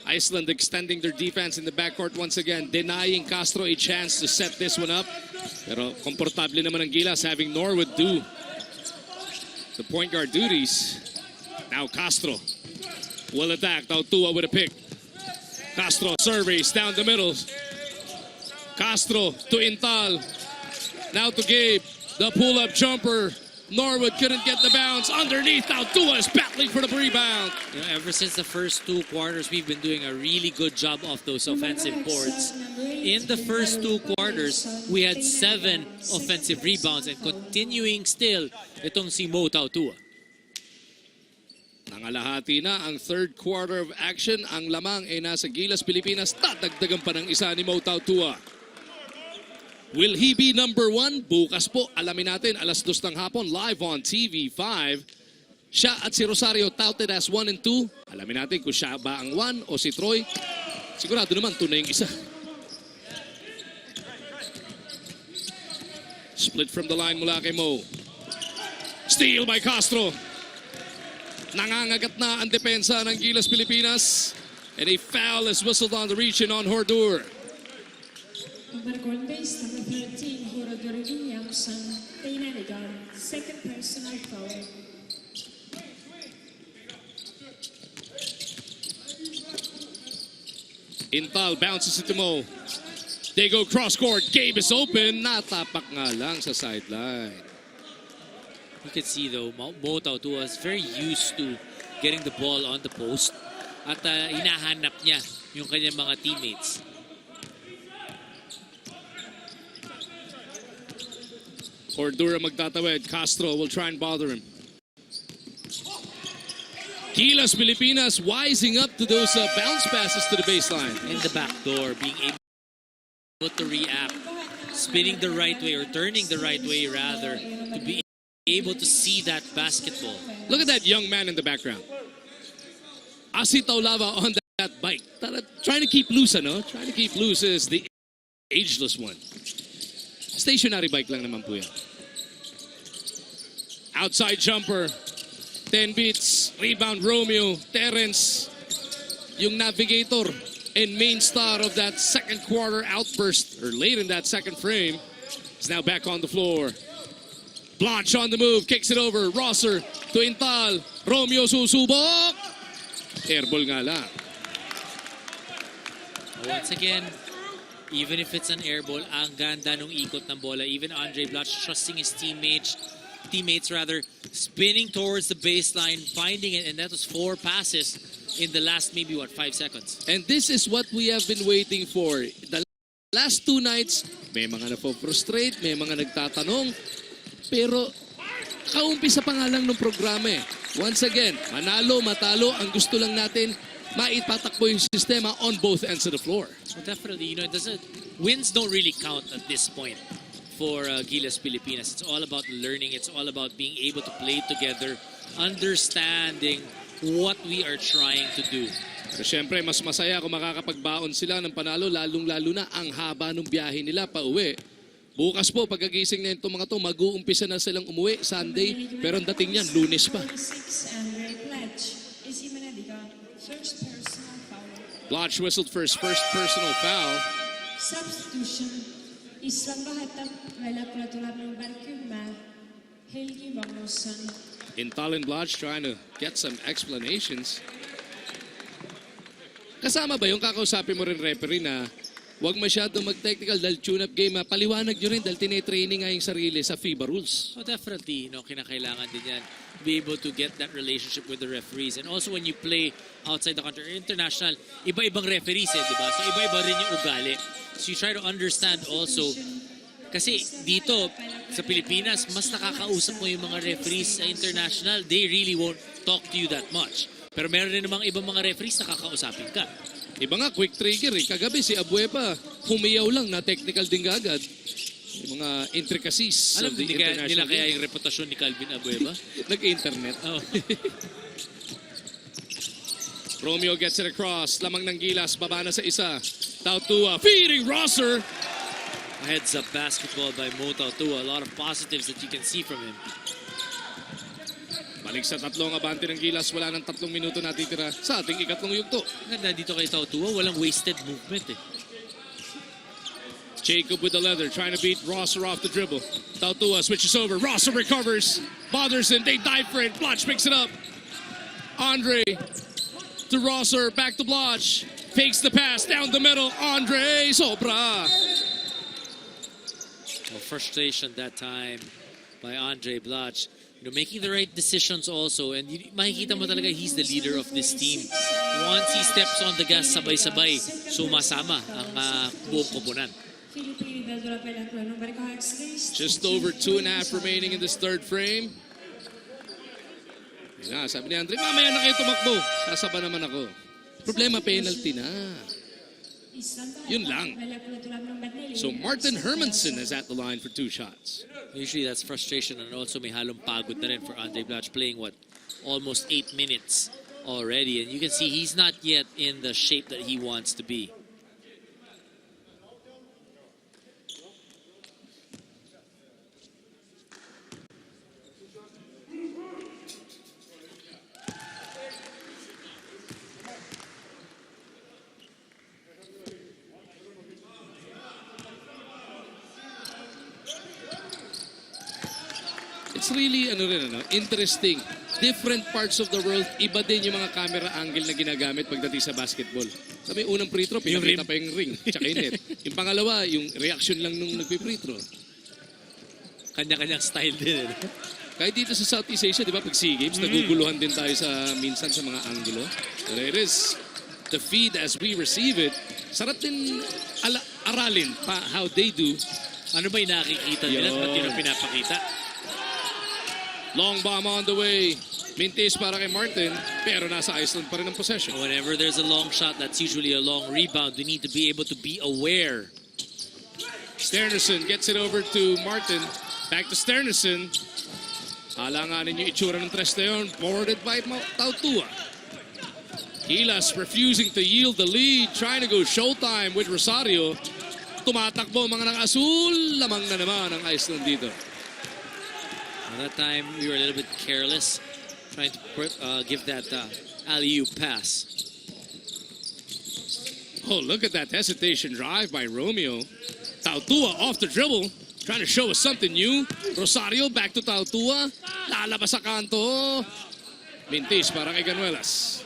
Iceland extending their defense in the backcourt once again, denying Castro a chance to set this one up. Pero komportable naman ang Gilas having Norwood do the point guard duties. Now Castro will attack. Now Tua with a pick. Castro surveys down the middle. Castro to Intal. Now to Gabe. The pull-up jumper. Norwood couldn't get the bounce. Underneath, now Tua is battling for the rebound. You know, ever since the first 2 quarters, we've been doing a really good job of those offensive boards. In the first 2 quarters, we had 7 offensive rebounds and continuing still, itong si Mo Tua. Nangalahati na ang third quarter of action. Ang lamang ay nasa Gilas Pilipinas. Tatagdagan pa ng isa ni Mo Tautua. Will he be number 1? Bukas po, alamin natin, alas 2 ng hapon, live on TV5. Siya at si Rosario touted as 1 and 2. Alamin natin kung siya ba ang 1 o si Troy. Sigurado naman, 2 na yung isa. Split from the line mula kay Mo. Steal by Castro. Nangangagat na ang depensa ng Gilas Pilipinas. And a foul is whistled on the reach and on Hordur. Number base, number 13, Horodoro Williamson, Tainanigan, second personal foul. Intal bounces it to Mo. They go cross court. Gabe is open. Natapak nga lang sa sideline. You can see though, Mo Tautua is very used to getting the ball on the post at hinahanap niya yung kanyang mga teammates. Cordura magtatawid. Castro will try and bother him. Gilas Pilipinas wising up to those bounce passes to the baseline. In the back door, being able to react, spinning the right way or turning the right way rather, to be able to see that basketball. Look at that young man in the background. Asi Taulava on that bike. Trying to keep loose, ano? Trying to keep loose is the ageless one. Stationary bike lang naman po yan. Outside jumper. 10 beats. Rebound Romeo. Terrence. Yung navigator and main star of that second quarter outburst, or late in that second frame, is now back on the floor. Blanche on the move. Kicks it over. Rosser to Intal. Romeo susubok. Airball nga lang. Once again, even if it's an air ball, ang ganda nung ikot ng bola. Even Andre Blatch trusting his teammates rather, spinning towards the baseline, finding it, and that was 4 passes in the last maybe, 5 seconds. And this is what we have been waiting for. The last 2 nights, may mga na-frustrate, may mga nagtatanong, pero kaumpisa pa nga lang ng programa eh. Once again, manalo, matalo, ang gusto lang natin, maipatakbo yung sistema on both ends of the floor. So definitely, wins don't really count at this point for Gilas Pilipinas. It's all about learning. It's all about being able to play together, understanding what we are trying to do. Pero syempre, mas masaya kung makakapagbaon sila ng panalo, lalong-lalo na ang haba ng biyahe nila pa uwi. Bukas po, pagkagising na itong mga to, mag-uumpisa na silang umuwi, Sunday, pero ang dating yan, Lunes pa. Blanche whistled for his first personal foul. Substitution. Islang bahatang lalaplatulap ng Barkuma, Helgi Bamusan. Intal and Blanche trying to get some explanations. Kasama ba yung kakausapin mo rin referee na huwag masyado mag-technical dahil tune-up game, paliwanag nyo rin dahil tine-training nga yung sarili sa FIBA rules. So definitely, kinakailangan din yan. Be able to get that relationship with the referees. And also when you play outside the country, international, iba-ibang referees di ba? So iba-iba rin yung ugali. So you try to understand also, kasi dito sa Pilipinas, mas nakakausap mo yung mga referees sa international, they really won't talk to you that much. Pero meron rin namang ibang mga referees na kakausapin ka. Iba nga, quick trigger eh. Kagabi si Abueva, humiyaw lang na technical din agad. Yung mga intricacies of the international nila game. Kaya yung reputasyon ni Calvin Abueva? Nag-internet. Oh. Romeo gets it across. Lamang ng Gilas, baba na sa isa. Tautua, feeding Rosser. A heads-up basketball by Mo Tautua. A lot of positives that you can see from him. Balik sa tatlong abante ng Gilas. Wala ng 3 minuto natitira sa ating ikatlong yugto. Ganda dito kay Tautua. Walang wasted movement eh. Jacob with the leather, trying to beat Rosser off the dribble. Tautua switches over. Rosser recovers. Bothersson, they dive for it. Blotch picks it up. Andre to Rosser, back to Blotch. Fakes the pass down the middle. Andre, sobra. Well, frustration that time by Andre Blotch. Making the right decisions also. And makikita mo talaga he's the leader of this team. Once he steps on the gas, sabay-sabay, sumasama ang buong koponan. Just over 2.5 remaining in this third frame. Yun na, sabi ni Andre, mamaya na kayo tumakbo. Sasaba naman ako. Problema, penalty na. Yun lang. So Martin Hermanson is at the line for 2 shots. Usually that's frustration and also may halong pagod na rin for Andre Blatch playing almost 8 minutes already, and you can see he's not yet in the shape that he wants to be. It's really interesting. Different parts of the world, iba din yung mga camera angle na ginagamit pagdating sa basketball. Sabi, unang free throw, pinakita pa yung ring, tsaka yung net. Yung pangalawa, yung reaction lang nung nagpi-free throw. Kanya-kanyang style din. Kahit dito sa Southeast Asia, di ba, pag SEA Games, naguguluhan din tayo minsan sa mga angulo. There it is. The feed as we receive it. Sarap din aralin pa how they do. Ano ba yung nakikita nila? Ba't yun ang pinapakita? Long bomb on the way. Mintis para kay Martin, pero nasa Iceland pa rin ang possession. Whenever there's a long shot, that's usually a long rebound. We need to be able to be aware. Sternerson gets it over to Martin. Back to Sternerson. Alanganin yung itsura ng tres na yun. Boarded by Tautua. Gilas refusing to yield the lead. Trying to go showtime with Rosario. Tumatakbo mga naka-asul. Lamang na naman ang Iceland dito. That time, we were a little bit careless, trying to give that alley-oop pass. Oh, look at that hesitation drive by Romeo. Tautua off the dribble, trying to show us something new. Rosario back to Tautua. Lalabas sa kanto. Mintis para kay Ganuelas.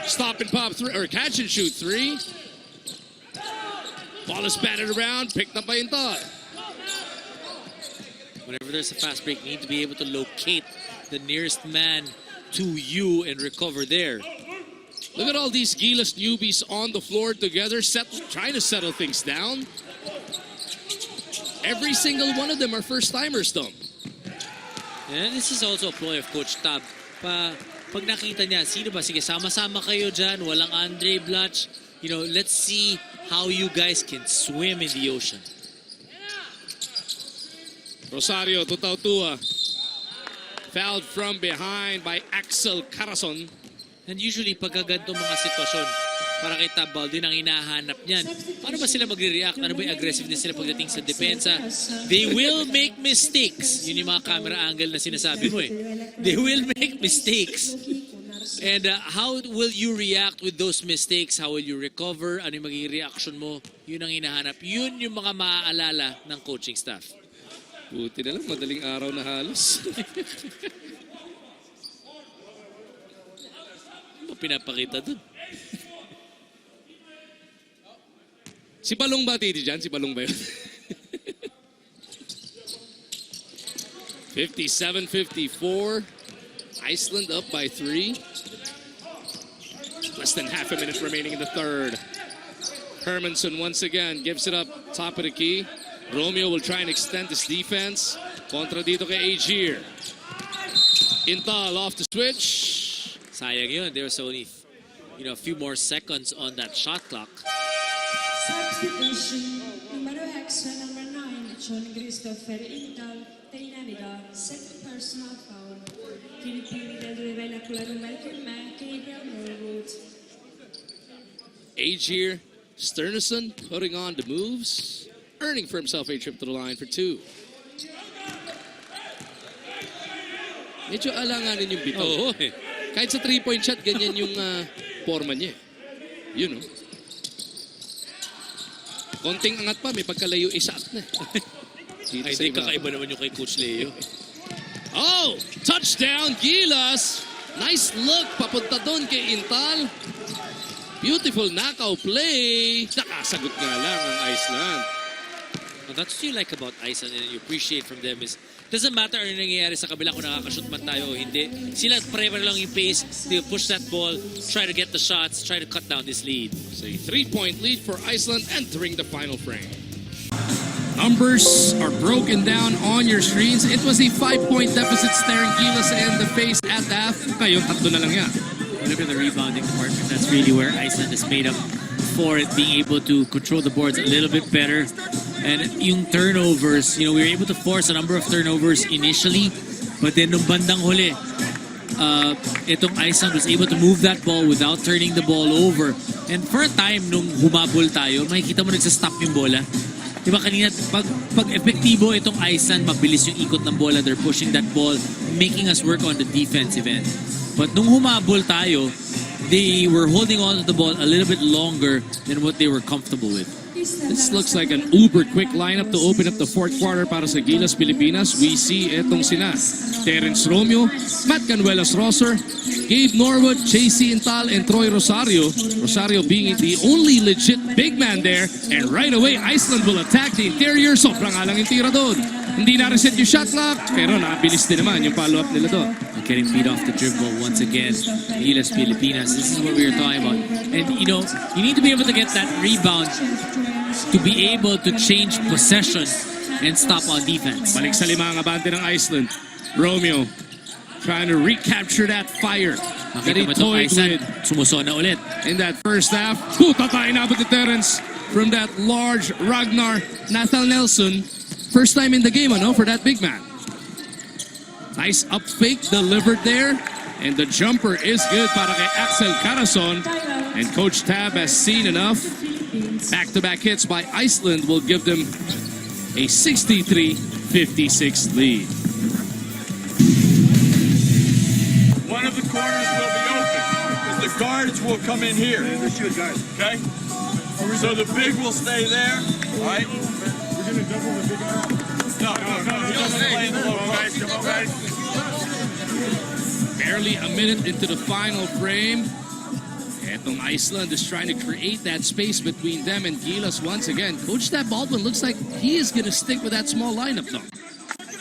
Stop and pop three, or catch and shoot 3. Ball is batted around, picked up by Intal. Whenever there's a fast break, you need to be able to locate the nearest man to you and recover there. Look at all these Gilas newbies on the floor together, trying to settle things down. Every single one of them are first-timers, though. And this is also a ploy of Coach Tab. Pag nakita niya, sino ba? Sige, sama-sama kayo dyan. Walang Andre Blatch. You know, let's see how you guys can swim in the ocean. Rosario to Tautua. Fouled from behind by Axel Carason. And usually, pagkaganto mga sitwasyon, para kay Tabal, din ang hinahanap niyan. Paano ba sila magre-react? Ano ba yung aggressiveness sila pagdating sa depensa? They will make mistakes. Yun yung mga camera angle na sinasabi mo eh. They will make mistakes. And how will you react with those mistakes? How will you recover? Ano yung magiging reaction mo? Yun ang hinahanap. Yun yung mga maaalala ng coaching staff. Buti na lang, madaling araw na halos. Ano pinapakita dun? Si Balong ba titi dyan? Si Balong ba yun? 57-54. Iceland up by 3. Less than half a minute remaining in the third. Hermanson once again gives it up top of the key. Romeo will try and extend his defense. Kontra dito kay Agier. Intal off the switch. Sayang yun. There's only a few more seconds on that shot clock. Substitution, numero extra, number 9, John Christopher Intal, Tainanida, second personal foul. Filipini del rivela con la numero 3, Gabriel Norwood. Agier, Sternerson putting on the moves. Earning for himself a trip to the line for 2. Medyo alanganin yung bitaw. Oo eh. Kahit sa 3-point shot, ganyan yung forma niya. Yun, no? Konting angat pa, may pagkalayo isaat na. Ay, hindi kakaiba naman yung kay Coach Leo. Oh! Touchdown, Gilas! Nice look, papunta doon kay Intal. Beautiful knockout play. Nakasagot nga lang ang Iceland. Well, that's what you like about Iceland and you appreciate from them is doesn't matter ano nangyayari sa kabila kung nakakashoot man tayo o hindi. Sila pareho lang yung pace. They push that ball, try to get the shots, try to cut down this lead. It's a 3-point lead for Iceland entering the final frame. Numbers are broken down on your screens. It was a 5-point deficit staring Gilas in the face at the half. Ngayon, 3 na lang yan. Look at the rebounding department. That's really where Iceland is made up for it, being able to control the boards a little bit better. And yung turnovers, we were able to force a number of turnovers initially, but then nung bandang huli, itong Iceland was able to move that ball without turning the ball over. And for a time, nung humabol tayo, makikita mo nagsastop yung bola. Diba kanina, pag epektibo itong Iceland, mabilis yung ikot ng bola. They're pushing that ball, making us work on the defensive end. But nung humabol tayo, they were holding on to the ball a little bit longer than what they were comfortable with. This looks like an uber quick lineup to open up the fourth quarter para sa Gilas Pilipinas. We see etong sina Terrence Romeo, Matt Canuelas-Rosser, Gabe Norwood, JC Intal, and Troy Rosario. Rosario being the only legit big man there. And right away, Iceland will attack the interior. Sobrang alang yung tira doon. Hindi na-reset yung shot clock, pero nakabilis din naman yung follow-up nila doon. Getting beat off the dribble once again. Gilas Pilipinas. This is what we were talking about. And you need to be able to get that rebound to be able to change possession and stop on defense. Balik sa lima ang abante ng Iceland. Romeo trying to recapture that fire that he toyed with Sumusona ulit. in that first half. Tatay inabot ni Terrence from that large Ragnar Nathal Nelson. First time in the game, for that big man. Nice up fake delivered there. And the jumper is good para kay Axel Carason. And Coach Tab has seen enough. Back-to-back hits by Iceland will give them a 63-56 lead. One of the corners will be open because the guards will come in here. Okay? So the big will stay there, all right? We're going to double the big arm. No. He doesn't play in the low post. Barely a minute into the final frame. Etong Iceland is trying to create that space between them and Gilas once again. Coach Tab Baldwin looks like he is going to stick with that small lineup though.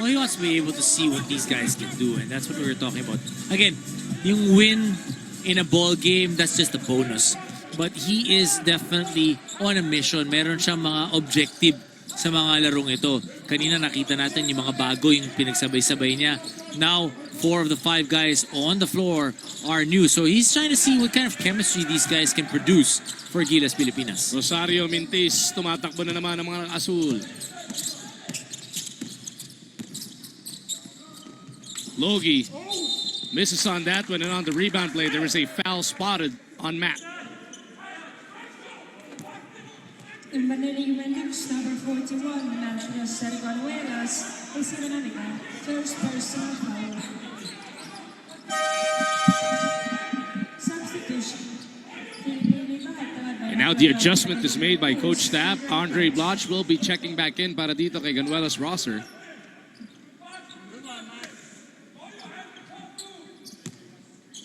Well, he wants to be able to see what these guys can do, and that's what we were talking about. Again, yung win in a ball game, that's just a bonus. But he is definitely on a mission. Meron siyang mga objective sa mga larong ito. Kanina nakita natin yung mga bago, yung pinagsabay-sabay niya. Now, 4 of the 5 guys on the floor are new. So he's trying to see what kind of chemistry these guys can produce for Gilas Pilipinas. Rosario Mintis, tumatakbo na naman ang mga asul. Logie misses on that one, and on the rebound play, there is a foul spotted on Matt. El Manila Mendes, number 41, National Sergio Anuelas, is in the first personal foul. Substitution. And now the adjustment is made by Coach Tab. Andre Bloch will be checking back in para dito kay Canuelas-Rosser.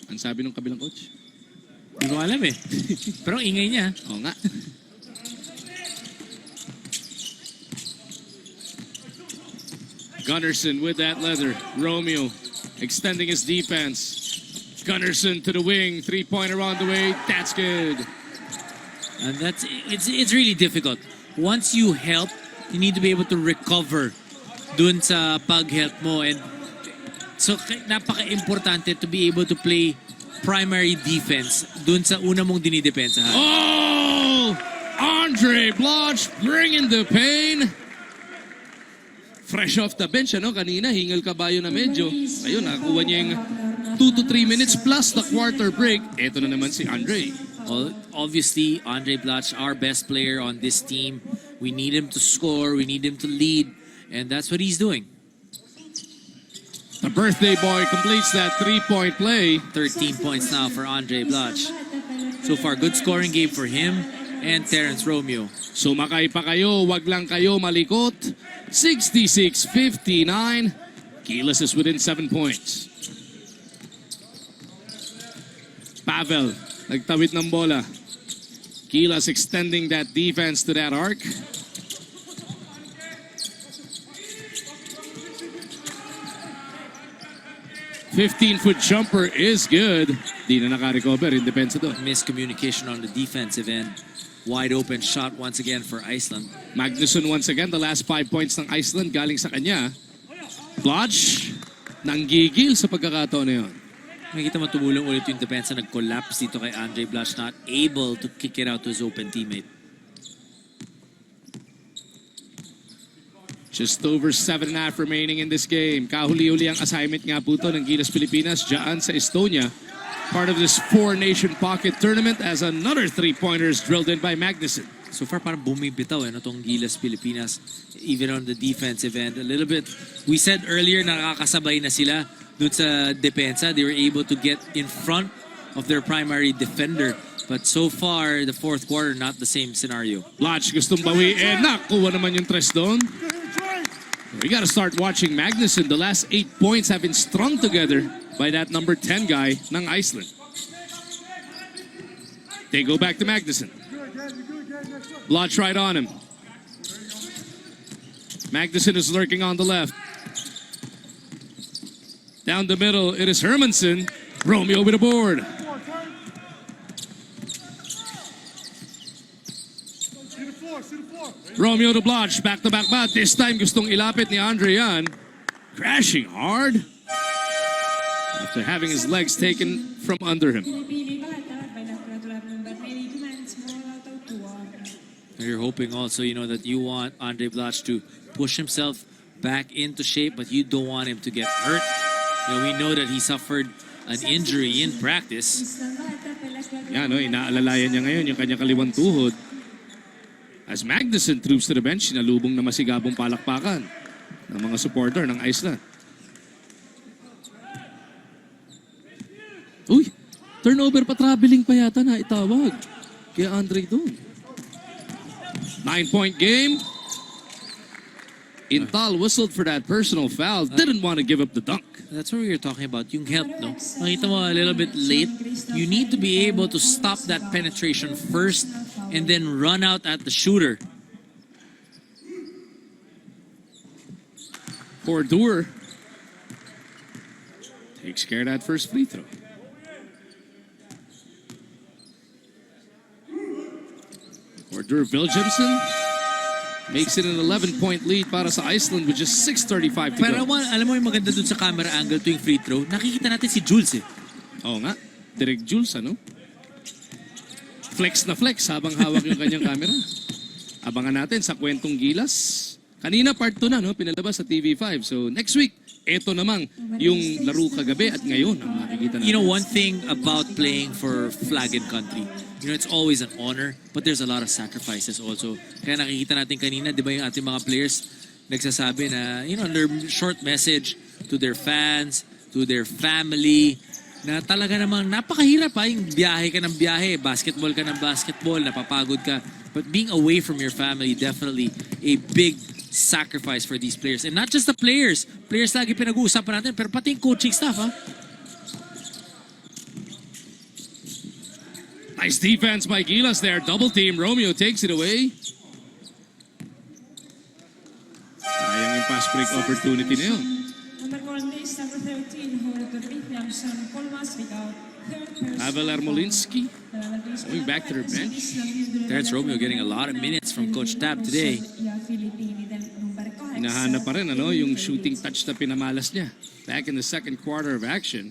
Ang sabi ng kabilang coach? Hindi ko alam eh. Pero ang ingay niya. Oo nga. Gunnarsson with that leather. Romeo extending his defense. Gunnarsson to the wing. 3-pointer on the way. That's good. And it's really difficult. Once you help, you need to be able to recover dun sa pag-help mo. And so napaka-importante to be able to play primary defense dun sa una mong dinidepensa. Oh! Andre Bloch bringing the pain. Fresh off the bench, kanina, hingal kabayo na medyo. Ayun, nakakuha niya yung 2 to 3 minutes plus the quarter break. Ito na naman si Andre. Well, obviously, Andre Bloch, our best player on this team. We need him to score, we need him to lead, and that's what he's doing. The birthday boy completes that 3-point play. 13 points now for Andre Bloch. So far, good scoring game for him and Terrence Romeo. Sumakay pa kayo, wag lang kayo malikot. 66-59. Gilas is within 7 points. Pavel, nagtawid ng bola. Gilas extending that defense to that arc. "15-foot jumper is good." Di na naka-recover in depensa doon. Miscommunication on the defensive end. wide open shot once again for Iceland. Magnusson once again, the last 5 points ng Iceland galing sa kanya. Blotch, nanggigil sa pagkakataon na yun. Makikita mo tumulong ulit yung depensa, nag-collapse dito kay Andre Blotch, not able to kick it out to his open teammate. Just over 7.5 remaining in this game. Kahuli-huli ang assignment nga po to ng Gilas Pilipinas dyan sa Estonia. Part of this four-nation pocket tournament as another three-pointer is drilled in by Magnusson. So far, parang bumibitaw itong Gilas Pilipinas, even on the defensive end. A little bit, we said earlier, nakakasabay na sila dun sa depensa. They were able to get in front of their primary defender. But so far, the fourth quarter, not the same scenario. Blotch gustong bawiin. Nakuha naman yung tres doon. We got to start watching Magnusson. The last 8 points have been strung together by that number 10 guy ng Iceland. They go back to Magnusson. Blotch right on him. Magnusson is lurking on the left. Down the middle, it is Hermanson. Romeo with a board. Romeo to Blotch, back-to-back bat. This time gustong ilapit ni Andre yan. Crashing hard after having his legs taken from under him. You're hoping also, that you want Andre Blotch to push himself back into shape, but you don't want him to get hurt. We know that he suffered an injury in practice. Yan, inaalalayan niya ngayon yung kanyang kaliwang tuhod. As Magnusson troops to the bench, sinalubong na masigabong palakpakan ng mga supporter ng Iceland. Uy, turnover pa, traveling pa yata na itawag kaya Andre doon. 9-point game. Intal whistled for that personal foul. Didn't want to give up the dunk. That's what we were talking about, yung help, no? Makita mo a little bit late. You need to be able to stop that penetration first and then run out at the shooter. Cordur takes care of that first free throw. Cordur Vilhelmsson makes it an 11-point lead para sa Iceland with just 6:35 to Pero go. alam mo yung maganda dun sa camera angle tuwing free throw, nakikita natin si Jules eh. Oo nga, Direk Jules, ano? Flex na flex habang hawak yung kanyang camera. Abangan natin sa kwentong Gilas. Kanina part 2 na, no? Pinalabas sa TV5. So next week, eto namang yung laro kagabi at ngayon ang makikita natin. One thing about playing for flag and country, it's always an honor, but there's a lot of sacrifices also. Kaya nakikita natin kanina, di ba yung ating mga players nagsasabi na, their short message to their fans, to their family, na talaga namang napakahirap yung biyahe ka ng biyahe, basketball ka ng basketball, napapagod ka. But being away from your family, definitely a big sacrifice for these players. And not just the players. Players lagi pinag-uusapan natin, pero pati yung coaching staff, ha? Nice defense by Gilas there. Double team. Romeo takes it away. Sayang yung pass break opportunity na yun. Pavel Armolinsky going back to their bench. Terrence Romeo getting a lot of minutes from Coach Tab today. Hinahanap pa rin yung shooting touch na pinamalas niya. Back in the second quarter of action.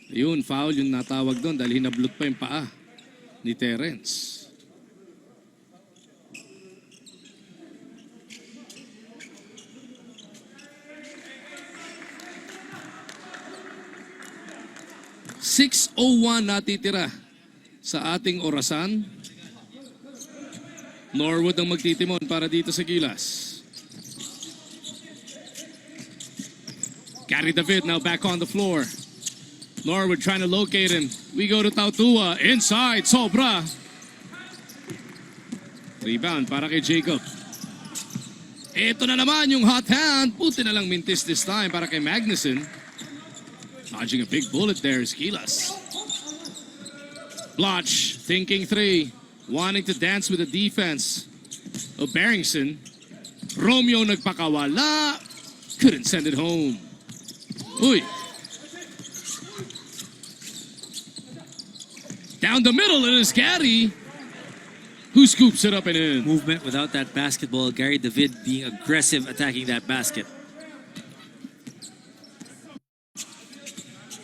Yun, foul yung natawag doon dahil hinablot pa yung paa ni Terrence. .6:01 natitira sa ating orasan. Norwood ang magtitimon para dito sa Gilas. Gary David now back on the floor. Norwood trying to locate him. We go to Tautua. Inside. Sobra. Rebound para kay Jacob. Ito na naman yung hot hand. Puti na lang mintis this time para kay Magnusson. Dodging a big bullet there is Gilas. Blotch thinking three. Wanting to dance with the defense of Barrington. Romeo nagpakawala. Couldn't send it home. Uy. Down the middle, it is Gary who scoops it up and in. Movement without that basketball. Gary David being aggressive, attacking that basket.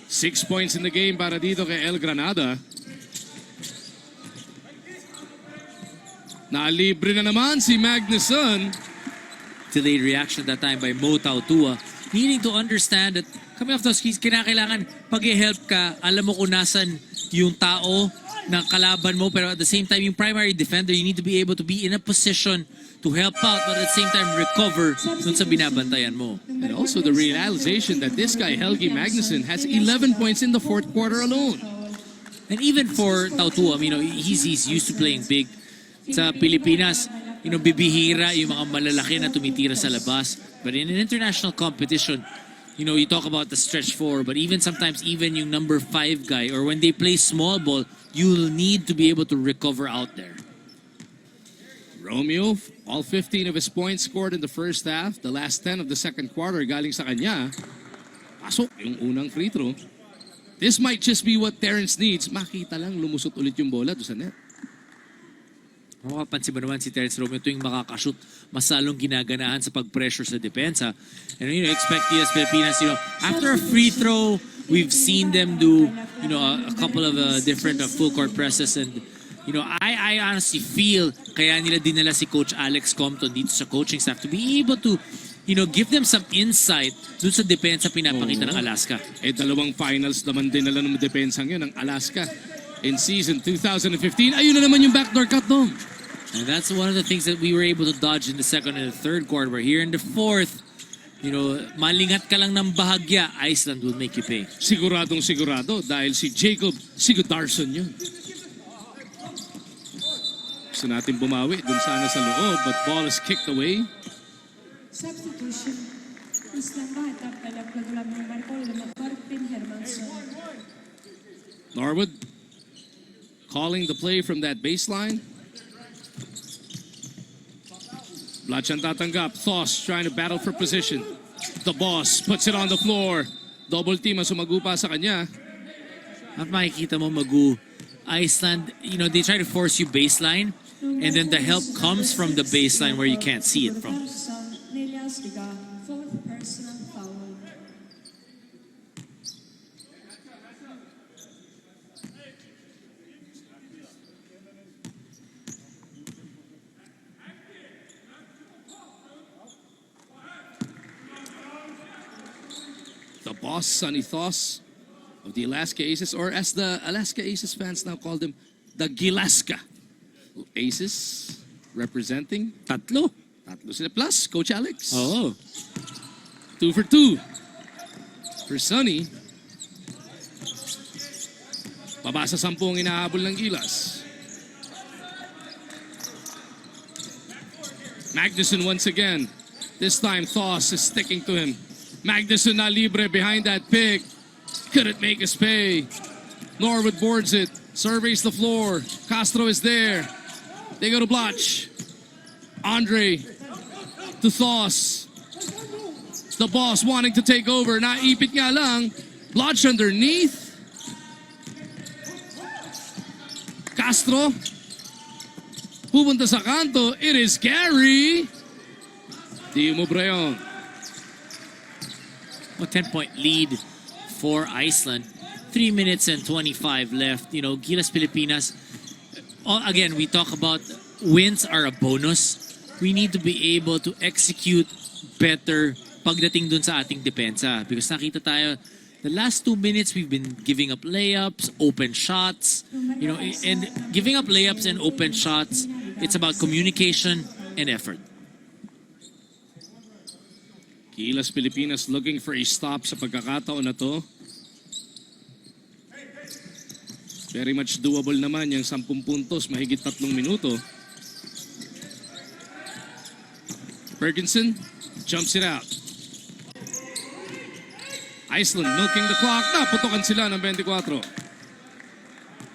6 points in the game para dito kay El Granada. Nalibre na naman si Magnuson. Delayed reaction that time by Mo Tautua. Needing to understand that coming off those keys, kinakailangan pag-help ka, alam mo kung nasan yung tao ng kalaban mo, pero at the same time, yung primary defender, you need to be able to be in a position to help out, but at the same time, recover dun sa binabantayan mo. And also the realization that this guy, Helgi Magnuson, has 11 points in the fourth quarter alone. And even for Tautua, he's used to playing big. Sa Pilipinas, bibihira yung mga malalaki na tumitira sa labas. But in an international competition, you talk about the stretch four, but sometimes yung number 5 guy, or when they play small ball, you'll need to be able to recover out there. Romeo, all 15 of his points scored in the first half. The last 10 of the second quarter galing sa kanya. Pasok yung unang free throw. This might just be what Terrence needs. Makita lang lumusot ulit yung bola doon sa net. Makapansin mo naman si Terrence Romeo tuwing makakashoot, mas lalong ginaganahan sa pag-pressure sa depensa. And expect Gilas Pilipinas, after a free throw, we've seen them do, a couple of different full court presses, and I honestly feel kaya nila dinala si Coach Alex Compton dito sa coaching staff to be able to, give them some insight dun sa depensa pinapakita ng Alaska. Dalawang finals naman din nila ng depensang yun ng Alaska in season 2015. Ayun na naman yung backdoor cut doon. And that's one of the things that we were able to dodge in the second and the third quarter. We're here in the fourth. Malingat ka lang ng bahagya, Iceland will make you pay. Siguradong sigurado dahil si Jacob Sigurdarsson yun. Gusto natin bumawi dun sana sa loob, but ball is kicked away. Substitution. Island vahetab välja tuleb number 3 Martin Hermansson. Norwood calling the play from that baseline. Blachan tatanggap. Thoss trying to battle for position. The boss puts it on the floor. Double team ang sumagupa sa kanya. At makikita mo, Magu, Iceland, they try to force you baseline, and then the help comes from the baseline where you can't see it from. Fourth personal foul. The boss, Sonny Thoss of the Alaska Aces, or as the Alaska Aces fans now call them, the Gilaska Aces, representing Tatlo sila plus Coach Alex. Oo. 2 for 2 for Sonny. Pabasa 10 inahabol ng Gilas. Magnuson once again. This time Thoss is sticking to him. Magnuson na libre behind that pick. Couldn't make us pay. Norwood boards it. Surveys the floor. Castro is there. They go to Blotch. Andre to Thoss. The boss wanting to take over. Naipit nga lang. Blotch underneath. Castro. Pupunta sa kanto. It is Gary. Timo Breon. A 10-point lead for Iceland. 3 minutes and 25 left. Gilas Pilipinas, again, we talk about wins are a bonus. We need to be able to execute better pagdating dun sa ating depensa. Because nakita tayo, the last 2 minutes, we've been giving up layups, open shots. And giving up layups and open shots, it's about communication and effort. Gilas Pilipinas looking for a stop sa pagkakataon na to. Very much doable naman yung 10 puntos, mahigit 3 minuto. Ferguson jumps it out. Iceland milking the clock. Naputokan sila ng 24.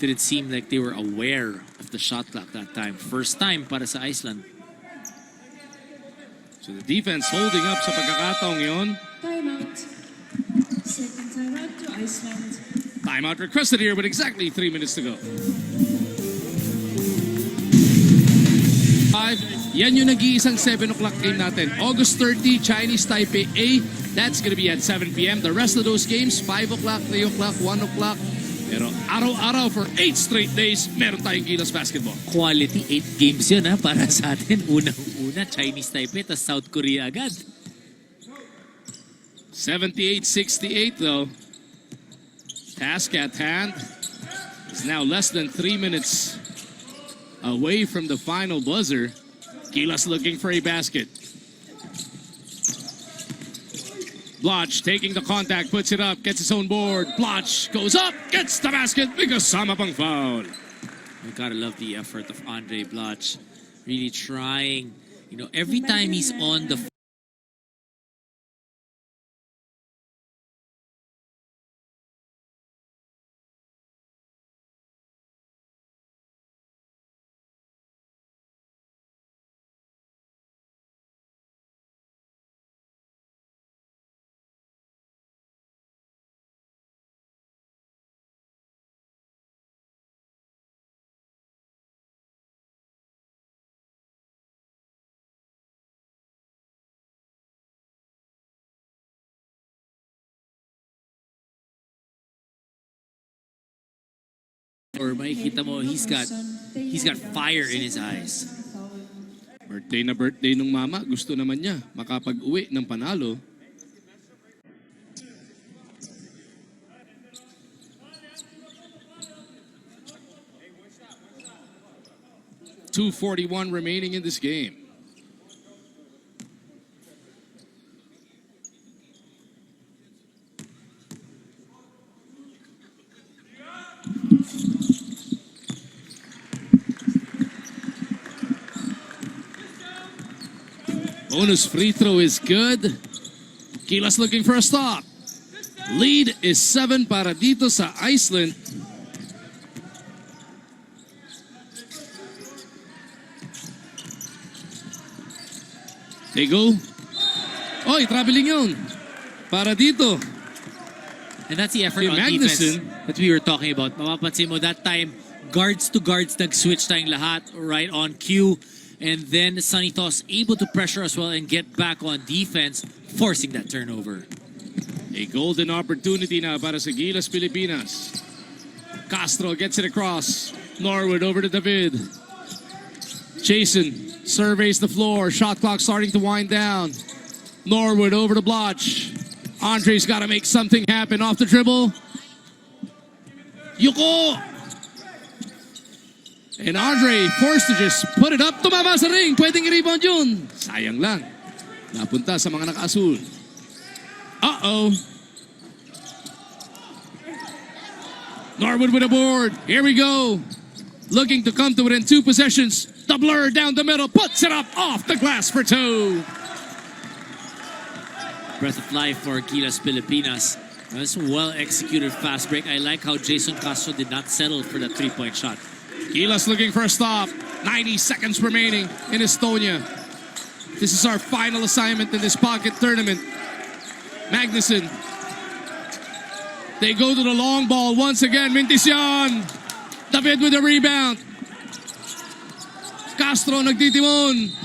Didn't seem like they were aware of the shot clock that time. First time para sa Iceland. So the defense holding up sa pagkakataong yon. Timeout. Second timeout to Iceland. Timeout requested here with exactly 3 minutes to go. Yan yung nag-iisang 7 o'clock game natin. August 30, Chinese Taipei A. That's gonna be at 7 p.m. The rest of those games, 5 o'clock, 3 o'clock, 1 o'clock. Pero araw-araw for 8 straight days, meron tayong Gilas basketball. Quality 8 games yun para sa atin. Unang-una, Chinese Taipei, tas South Korea agad. 78-68 though. Task at hand is now less than 3 minutes away from the final buzzer. Gilas looking for a basket. Bloch taking the contact, puts it up, gets his own board. Bloch goes up, gets the basket because sama pang foul. You gotta love the effort of Andre Bloch. Really trying, every time he's on the or makikita mo, he's got fire in his eyes. Birthday na birthday nung mama, gusto naman niya makapag-uwi ng panalo. .241 remaining in this game. Bonus free throw is good. Gilas looking for a stop. Lead is 7 para dito sa Iceland. They go. Oy, traveling yun. Para dito. And that's the effort Si on Magnuson. defense that we were talking about. Mapapansin mo, that time, guards to guards, nag-switch tayong lahat right on cue. And then Sonny Toss able to pressure as well and get back on defense, forcing that turnover. A golden opportunity na para sa Gilas Pilipinas. Castro gets it across. Norwood over to David. Jason surveys the floor. Shot clock starting to wind down. Norwood over to Bloch. Andre's got to make something happen off the dribble. Yuko! And Andre forced to just put it up. Tumama sa ring. Pwedeng i-rebound yun. Sayang lang. Napunta sa mga naka-asul. Uh-oh. Norwood with a board. Here we go. Looking to come to within 2 possessions. The blur down the middle. Puts it up off the glass for 2. Breath of life for Gilas Pilipinas. That's a well-executed fast break. I like how Jason Castro did not settle for the three-point shot. Gilas looking for a stop. 90 seconds remaining in Estonia. This is our final assignment in this pocket tournament. Magnuson. They go to the long ball once again. Mintisian. David with a rebound. Castro nagtitimon.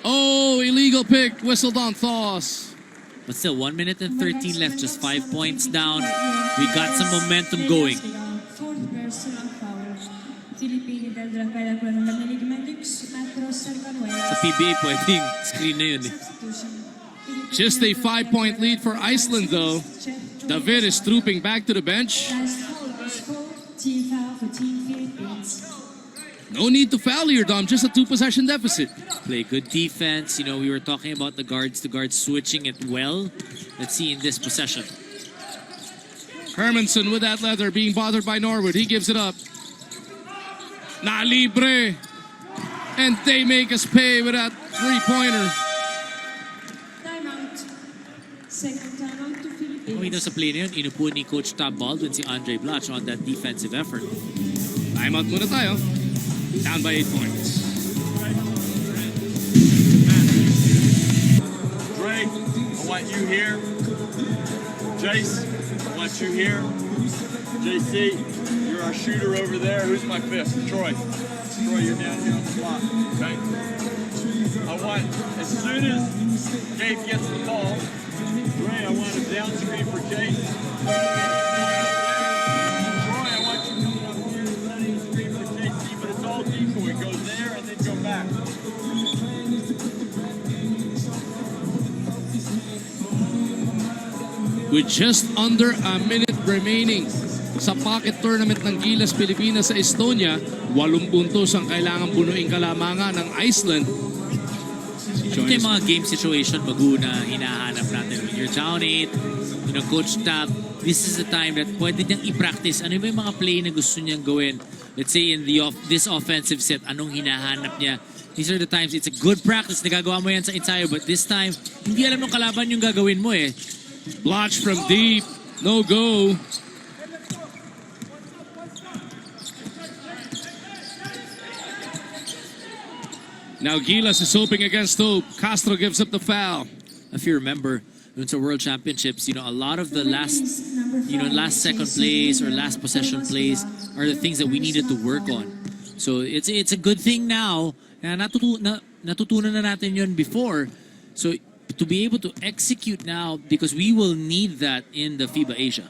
Oh, illegal pick. Whistled on Thos. But still, 1 minute and 13 left. Just 5 points down. We got some momentum going. Fourth personal foul. Filippini dal Rafael Aguilar metro Sa PBA, pwedeng screen na yun. Just a 5-point lead for Iceland, though. David is trooping back to the bench. Last foul was team foul for Team Philippines. No need to foul here, Dom. Just a 2-possession deficit. Play good defense. We were talking about the guards to guards switching it well. Let's see in this possession. Hermanson with that leather being bothered by Norwood. He gives it up. Na libre. And they make us pay with that three-pointer. Timeout. Second timeout to Philippines. Sa play na yun, inupo ni Coach Tom Baldwin si Andre Bloch on that defensive effort. Timeout muna tayo. Down by 8 points. Drake, I want you here. Jace, I want want you here. JC, you're our shooter over there. Who's my fifth? Troy. Troy, you're down here on the block. Okay. I want, as soon as Gabe gets the ball, Ray, I want a down screen for Gabe. Troy, I want you coming up here and setting the screen for JC, but it's all decoy. Go there and then go back. With just under a minute remaining sa pocket tournament ng Gilas Pilipinas sa Estonia, 8 puntos ang kailangan bunuing kalamangan ng Iceland. Ito yung mga game situation maguna hinahanap natin. When you're down 8, Coach Tab, this is the time that pwede niyang i-practice. Ano ba yung mga play na gusto niyang gawin? Let's say in this offensive set, anong hinahanap niya? These are the times, it's a good practice. Nagagawa mo yan sa ensayo, but this time, hindi alam ng kalaban yung gagawin mo eh. Blotch from deep, no go. Now Gilas is hoping against hope. Castro gives up the foul. If you remember, it's a World Championships, a lot of the last second plays or last possession plays are the things that we needed to work on. So it's a good thing now. Natutunan na natin yun before. So to be able to execute now, because we will need that in the FIBA Asia.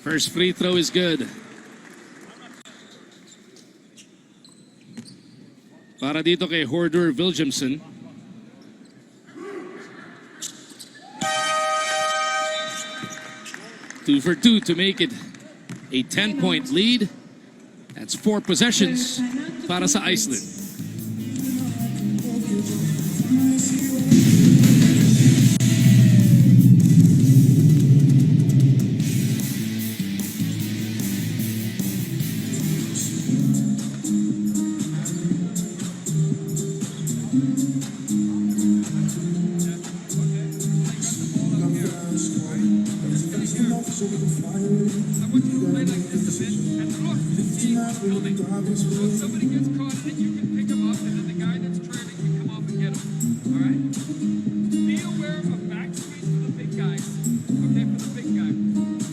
First free throw is good. Para dito kay Horder Williamson. Two for two to make it a 10-point lead. That's 4 possessions para sa Iceland. Somebody gets caught in it, you can pick him up, and then the guy that's trailing can come up and get him. All right? Be aware of a back screen for the big guys. Okay, for the big guy.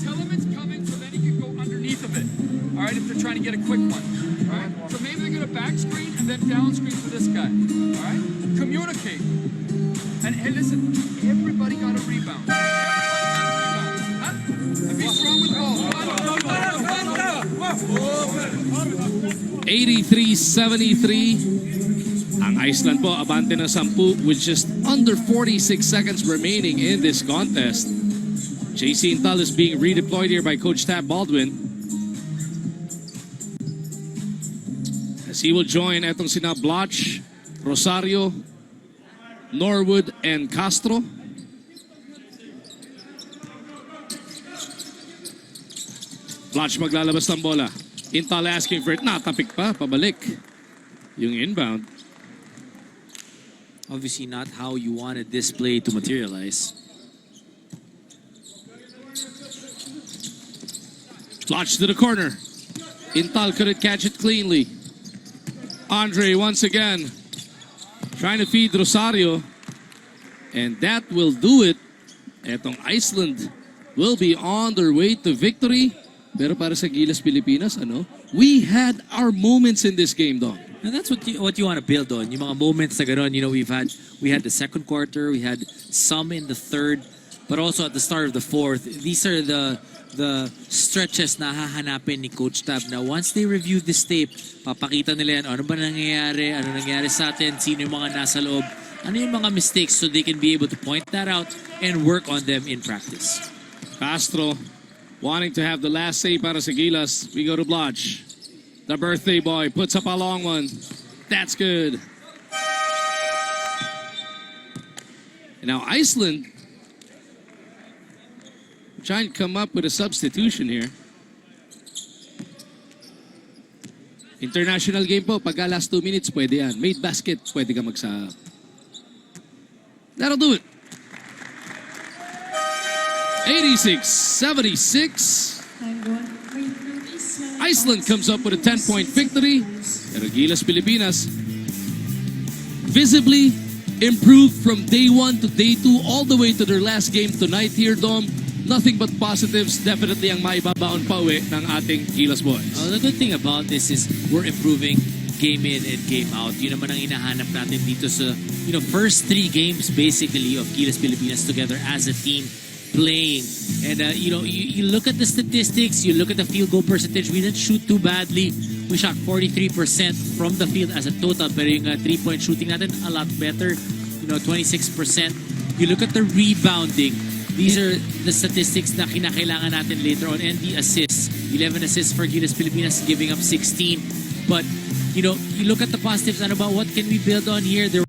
Tell him it's coming so then he can go underneath of it. All right, if they're trying to get a quick one. All right? So maybe they're going to back screen and then down screen for this guy. All right? Communicate. And hey, listen, everybody got a rebound. Huh? And be strong with the ball. 83-73. Ang Iceland po abante ng 10 with just under 46 seconds remaining in this contest. JC Intal is being redeployed here by Coach Tab Baldwin. As he will join etong sina Blotch, Rosario, Norwood, and Castro. Blotch maglalabas ng bola. Intal asking for it. Natapik pa. Pabalik. Yung inbound. Obviously not how you wanted this play to materialize. Blotch to the corner. Intal couldn't catch it cleanly. Andre once again trying to feed Rosario. And that will do it. Etong Iceland will be on their way to victory. Pero para sa Gilas Pilipinas, we had our moments in this game, Don. And that's what you want to build on. Yung mga moments na gano'n, we had the second quarter, we had some in the third, but also at the start of the fourth. These are the stretches na hahanapin ni Coach Tab na once they review this tape, papakita nila yan, ano ba nangyayari sa atin, sino yung mga nasa loob, ano yung mga mistakes so they can be able to point that out and work on them in practice. Castro wanting to have the last say para sa Gilas. We go to Blotch. The birthday boy puts up a long one. That's good. And now Iceland trying to come up with a substitution here. International game po. Pagka last 2 minutes, pwede yan. Made basket, pwede ka magsa. That'll do it. 86-76. Iceland comes up with a 10-point victory. Pero Gilas Pilipinas visibly improved from day 1 to day 2 all the way to their last game tonight here, Dom. nothing but positives. Definitely ang maibabaon pa uwi ng ating Gilas boys. The good thing about this is we're improving game in and game out. Yun naman ang hinahanap natin dito sa first 3 games basically of Gilas Pilipinas together as a team playing. And you look at the statistics, you look at the field goal percentage. We didn't shoot too badly. We shot 43% from the field as a total. Pero yung 3-point shooting natin a lot better. 26%. You look at the rebounding. These are the statistics na kinakailangan natin later on. And the assists. 11 assists for Gilas Pilipinas, giving up 16. But, you look at the positives and about what can we build on here. There